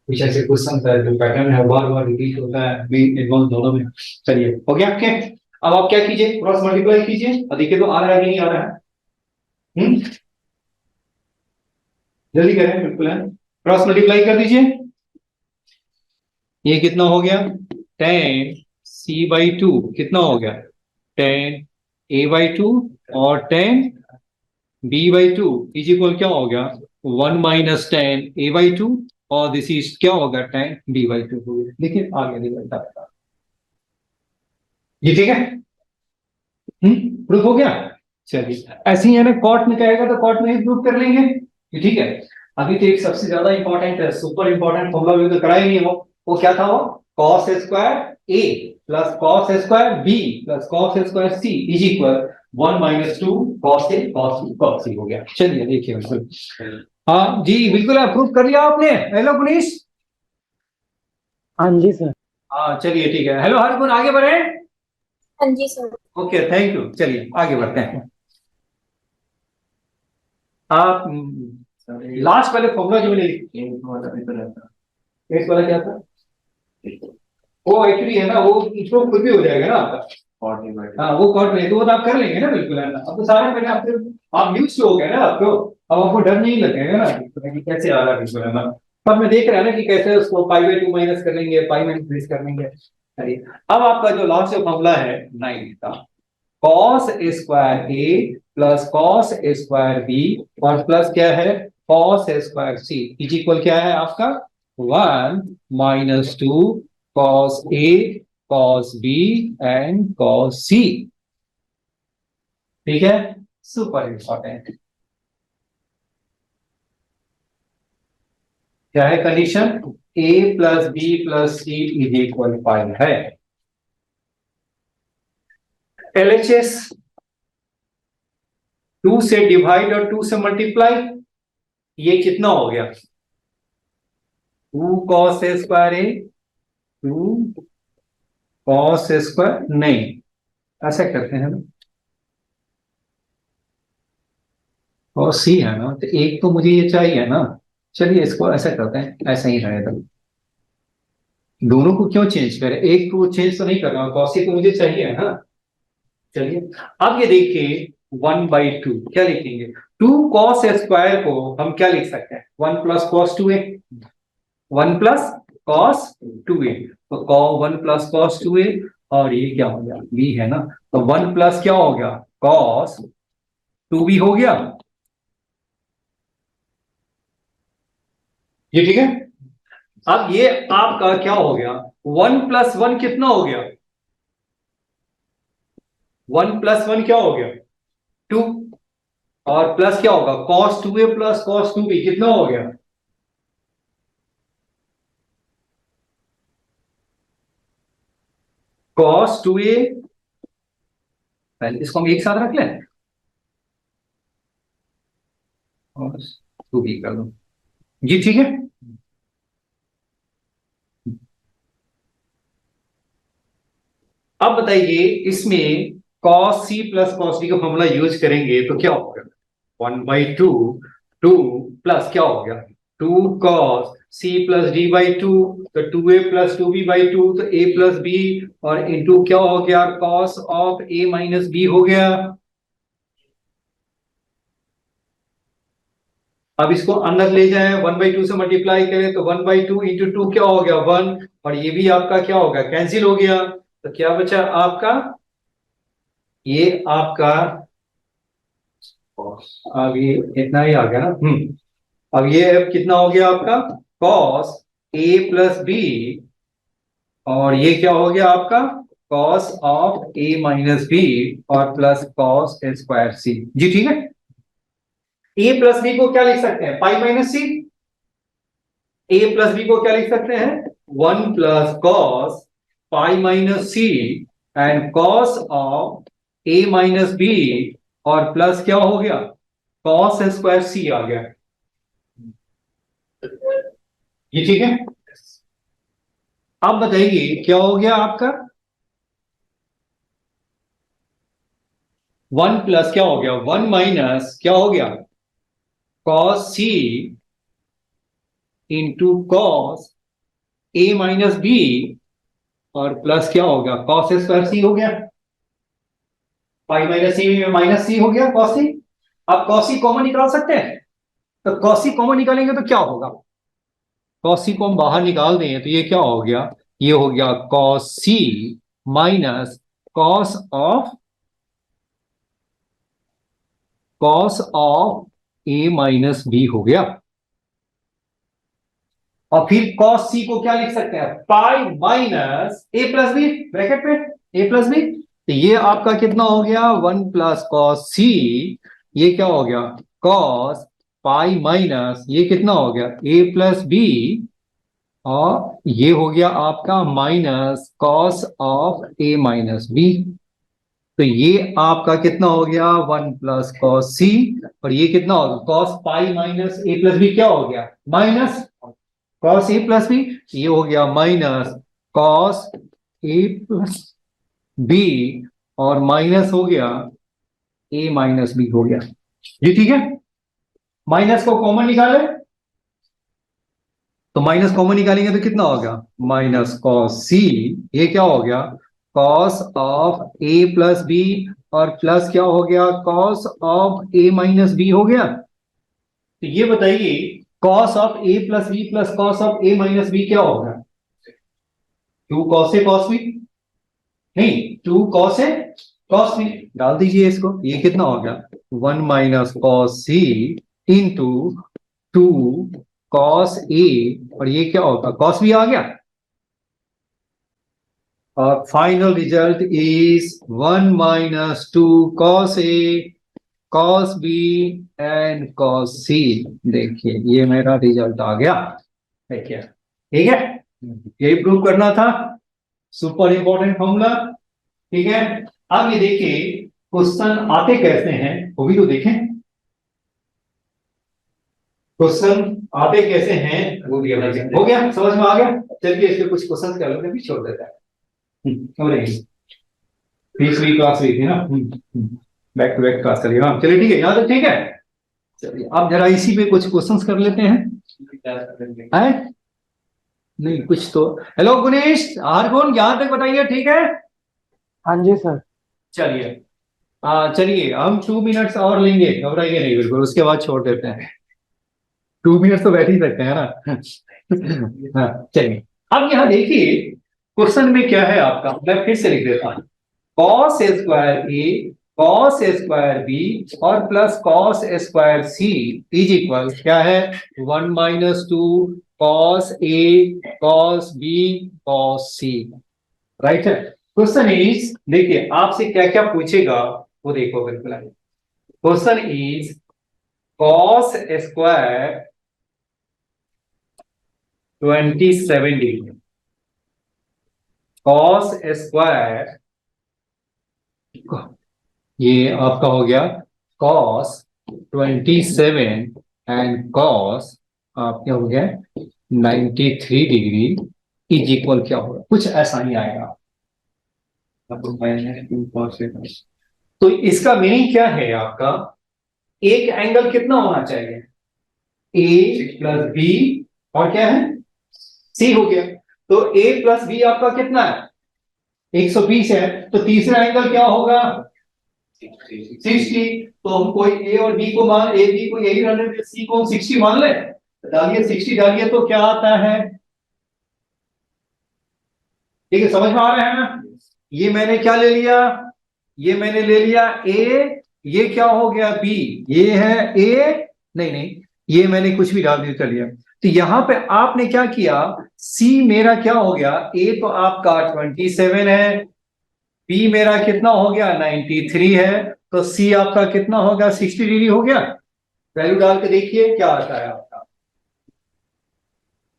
कुछ ऐसे क्वेश्चन है जो पैटर्न है बार बार रिपीट होता है मेन एडवांस दोनों में। चलिए हो गया आपके, अब आप क्या कीजिए, क्रॉस मल्टीप्लाई कीजिए और देखिए तो आ रहा है कि नहीं आ रहा है, जल्दी करें, बिल्कुल है, क्रॉस मल्टीप्लाई कर दीजिए, ये कितना हो गया, tan c/2 कितना हो गया, tan a/2 और tan b/2 इज इक्वल क्या हो गया, 1 माइनस tan a/2 और दिस इज क्या होगा, tan b/2 हो गया, देखिए आगे निकलता है, ये ठीक है, प्रूफ हो गया। चलिए ऐसे ही है ना, कोर्ट में कहेगा तो कोर्ट में ही प्रूफ कर लेंगे, ये ठीक है। अभी तो एक सबसे ज्यादा इंपॉर्टेंट है, सुपर इंपॉर्टेंट फॉर्मूला भी तो कराया नहीं हो, वो क्या था, वो cos square a plus cos square b plus cos square c is equal 1 minus 2 cos a cos b cos c हो गया। चलिए देखिए बिल्कुल, हाँ जी बिल्कुल अप्रूव कर लिया आपने, हेलो पुनीश, हाँ जी सर। हाँ चलिए ठीक है, हेलो हर गुण, आगे बढ़े, हाँ जी सर। ओके थैंक यू, चलिए आगे बढ़ते हैं। आप लास्ट वाले फॉर्मूला जो मैंने एक वाला क्या था, वो एक्चुअली है ना, वो इसको खुद भी हो जाएगा ना आपका, हाँ वो कॉट में, तो वो तो आप कर लेंगे ना बिल्कुल, है ना, अब तो सारे मैंने आपसे, आप न्यूज हो गए ना आपको, अब आपको डर नहीं लगेगा ना कि कैसे आ रहा है बिल्कुल, है ना, अब मैं देख रहा है ना कि कैसे उसको π/2 माइनस कर लेंगे, पाई में इंक्रीज कर लेंगे। चलिए अब आपका जो लास्ट फॉर्मूला है 9 का, cos square a plus cos square b और प्लस क्या है cos square c is equal क्या है आपका 1 minus 2 cos a cos b and cos c, ठीक है, सुपर इंपॉर्टेंट, क्या है condition, a plus b plus c is equal 5 है, LHS 2 से डिवाइड और 2 से मल्टीप्लाई, ये कितना हो गया, 2 cos स्क्वायर ए 2 cos स्क्वायर, नहीं ऐसा करते हैं ना, और सी है ना, तो एक तो मुझे ये चाहिए ना, चलिए इसको ऐसा करते हैं, ऐसा ही रहेगा, दोनों को क्यों चेंज करें, एक को चेंज तो नहीं कर रहा, कॉसी तो मुझे चाहिए ना। चलिए अब ये देखिए 1/2 क्या लिखेंगे, 2 cos स्क्वायर को हम क्या लिख सकते हैं, 1 plus cos 2a, 1 plus cos 2a, तो 1 प्लस cos 2a और ये क्या हो गया b है ना, तो 1 प्लस क्या हो गया cos 2b हो गया, ये ठीक है। अब ये आपका क्या हो गया, 1 प्लस 1 कितना हो गया, 1 प्लस 1 क्या हो गया 2, और प्लस क्या होगा cos 2a plus cos 2b कितना हो गया, cos 2a, पहले इसको हम एक साथ रख लें, cos 2b कर दो जी, ठीक है। अब बताइए इसमें cos c plus cos d का फॉर्मूला यूज करेंगे तो क्या होगा, 1/2 2 प्लस क्या हो गया 2 cos c plus D by two, तो 2a plus 2b by two, तो a प्लस b और इंटू क्या हो गया, cos of a minus b हो गया। अब इसको अंदर ले जाए, 1/2 से मल्टीप्लाई करें तो 1/2 इंटू टू क्या हो गया 1, और ये भी आपका क्या होगा कैंसिल हो गया, तो क्या बचा आपका, ये आपका, अब ये इतना ही आ गया ना। अब ये अब कितना हो गया आपका cos a प्लस बी, और ये क्या हो गया आपका cos of a minus B और plus cos a square C. जी ठीक है। a प्लस बी को क्या लिख सकते हैं, pi minus C. a plus B को क्या लिख सकते हैं, 1 plus cos pi minus C and cos of a minus B और प्लस क्या हो गया cos a स्क्वायर सी आ गया। ये ठीक है। अब बताइए क्या हो गया आपका, 1 प्लस क्या हो गया 1 माइनस क्या हो गया cos c into cos a minus B और प्लस क्या हो गया cos a स्क्वायर सी हो गया, पाई माइनस सी में माइनस सी हो गया cos c। अब cos c कॉमन निकाल सकते हैं, तो cos c कॉमन निकालेंगे तो क्या होगा, cos c को हम बाहर निकाल दें तो ये क्या हो गया, ये हो गया cos c minus cos of a minus B हो गया। और फिर cos c को क्या लिख सकते हैं, pi minus a plus B, bracket पे a प्लस बी, तो ये आपका कितना हो गया 1 प्लस cos c, ये क्या हो गया cos पाई माइनस ये कितना हो गया a प्लस बी, और ये हो गया आपका minus cos of a minus B, तो ये आपका कितना हो गया 1 प्लस cos c, और ये कितना होगा cos pi minus a plus B क्या हो गया minus cos a plus B, ये हो गया minus cos a plus B और माइनस हो गया a माइनस बी हो गया। ये ठीक है। माइनस को कॉमन निकाले, तो माइनस कॉमन निकालेंगे तो कितना होगा माइनस cos c, ये क्या हो गया cos of a plus B और प्लस क्या हो गया cos of a minus B हो गया। तो ये बताइए cos of a plus B plus cos of a minus B क्या होगा, 2 cos a cos b, नहीं 2 cos a cos b, डाल दीजिए इसको, ये कितना हो गया 1 minus cos c into 2 cos a, और ये क्या होगा cos b आ गया, और final result is 1 minus 2 cos a cos b and cos c। देखिए ये मेरा रिजल्ट आ गया, देखिए ठीक है, यही प्रूव करना था, सुपर इंपॉर्टेंट फॉर्मूला। ठीक है, अब ये देखिए क्वेश्चन आते कैसे हैं वो भी तो देखें, क्वेश्चन आते कैसे हैं वो भी हमें हो गया, समझ में आ गया। चलिए इसके कुछ क्वेश्चन के अलग भी छोड़ देता है। तीसरी क्लास हुई थी ना, बैक टू बैक क्लास करिए। हाँ चलिए ठीक है, यहाँ तक ठीक है। चलिए अब जरा इसी पे कुछ क्वेश्चंस कर लेते हैं। नहीं कुछ तो, हेलो गुनेश हर कौन यहाँ तक बताइए, ठीक है। हाँ जी सर। चलिए चलिए हम 2 मिनट्स और लेंगे, घबराइए नहीं बिल्कुल, उसके बाद छोड़ देते हैं। 2 मिनट्स तो बैठ ही सकते हैं ना। हाँ चलिए, अब यहाँ देखिए क्वेश्चन में क्या है आपका, मैं फिर से लिख देता हूँ, cos a square a cos a square b और plus cos a square c is equal क्या है 1 minus 2 cos a cos b cos c, right है। क्वेश्चन इज, देखिए आपसे क्या क्या पूछेगा वो देखो बिल्कुल। Question is cos a square 27 degree, cos a square ये आपका हो गया cos 27 एंड cos आपके हो गया 93 डिग्री इज इक्वल क्या होगा, कुछ ऐसा ही आएगा। तो इसका मीनिंग क्या है आपका, एक एंगल कितना होना चाहिए a प्लस बी और क्या है, सी हो गया। तो a प्लस बी आपका कितना है, 120 है। तो तीसरा एंगल क्या होगा, 60। तो हम कोई ए और बी को मान, ए बी को यही रहने दे, सी को 60 मान ले। डालिए 60 डालिए तो क्या आता है, ठीक है, समझ में आ रहा है ना। ये मैंने क्या ले लिया, ये मैंने ले लिया ए, ये क्या हो गया बी, ये है ए, नहीं नहीं, ये मैंने कुछ भी डाल दिया, चलिए। तो यहां पे आपने क्या किया, सी मेरा क्या हो गया, ए तो आपका 27 है, बी मेरा कितना हो गया 93 है, तो सी आपका कितना होगा 60 डिग्री हो गया। वैल्यू डाल के देखिए क्या आता है आपका।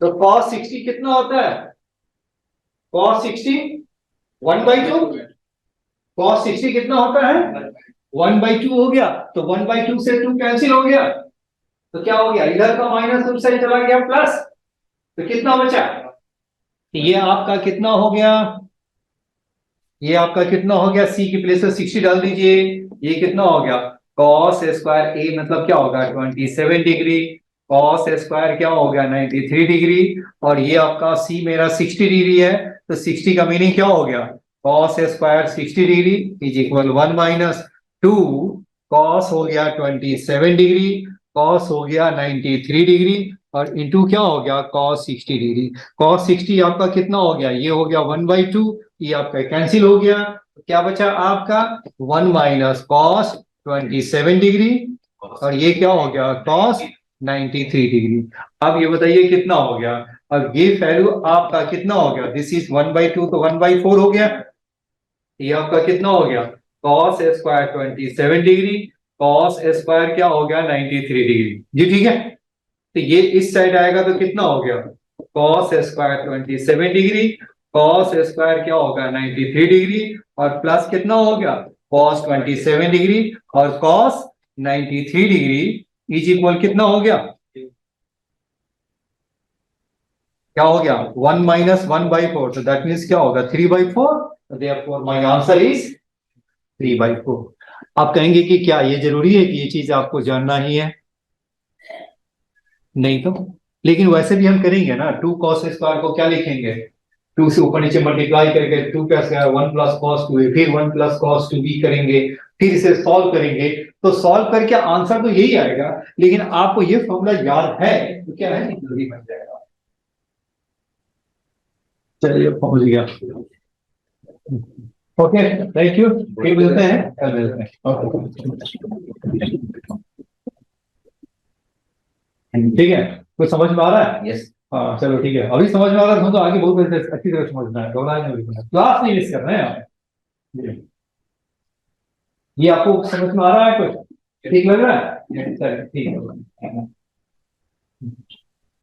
तो cos 60 कितना होता है, cos 60 1/2, cos 60 कितना होता है 1/2 हो गया। तो 1/2 से 2 कैंसिल हो गया, तो क्या हो गया, इधर का माइनस उस साइड चला गया प्लस, तो कितना बचा, ये आपका कितना हो गया, ये आपका कितना हो गया, सी की प्लेस पे 60 डाल दीजिए, ये कितना हो गया cos स्क्वायर ए मतलब क्या होगा 27 डिग्री, cos स्क्वायर क्या हो गया 93 डिग्री, और ये आपका सी मेरा 60 डिग्री है। तो 60 का मीनिंग क्या हो गया, cos square 60 degree is equal 1 minus 2 cos हो गया 27 डिग्री, cos हो गया 93 डिग्री, और इंटू क्या हो गया cos 60 डिग्री। cos 60 आपका कितना हो गया, ये हो गया 1/2, ये आपका कैंसिल हो गया, तो क्या बचा आपका 1 माइनस cos 27 डिग्री, और ये क्या हो गया cos 93 डिग्री। अब ये बताइए कितना हो गया, अब ये वैल्यू आपका कितना हो गया, दिस इज 1/2 तो 1/4 हो गया, ये आपका कितना हो गया cos square 27 degree, cos square क्या हो गया 93 डिग्री जी, ठीक है। तो ये इस साइड आएगा तो कितना हो गया cos square 27 degree, cos square क्या होगा 93 डिग्री, और प्लस कितना हो गया cos 27 डिग्री, और cos 93 डिग्री इज इक्वल कितना हो गया, क्या हो गया 1 माइनस 1/4, तो दैट मीन्स क्या होगा 3/4, देयरफॉर माय आंसर इज 3/4। आप कहेंगे कि क्या ये जरूरी है कि ये चीज आपको जानना ही है, नहीं तो, लेकिन वैसे भी हम करेंगे ना, 2 cos स्क्वायर को क्या लिखेंगे, 2 से ऊपर नीचे मल्टीप्लाई करके 2 का स्क्वायर 1 प्लस cos 2a, फिर 1 प्लस cos 2b करेंगे, फिर इसे सॉल्व करेंगे, तो सॉल्व करके आंसर तो यही आएगा, लेकिन आपको ये फॉर्मूला याद है तो क्या है जल्दी बन जाएगा। चलिए पहुंच गया, ओके थैंक यू, फिर मिलते हैं, कल मिलते हैं, ओके ठीक है, कुछ समझ में आ रहा है, यस हाँ चलो ठीक है, अभी समझ में आ रहा है तो आगे बहुत अच्छी तरह समझना है, क्लास नहीं मिस करना है आप। ये आपको समझ में आ रहा है कुछ, ठीक लग रहा है, चलिए ठीक है।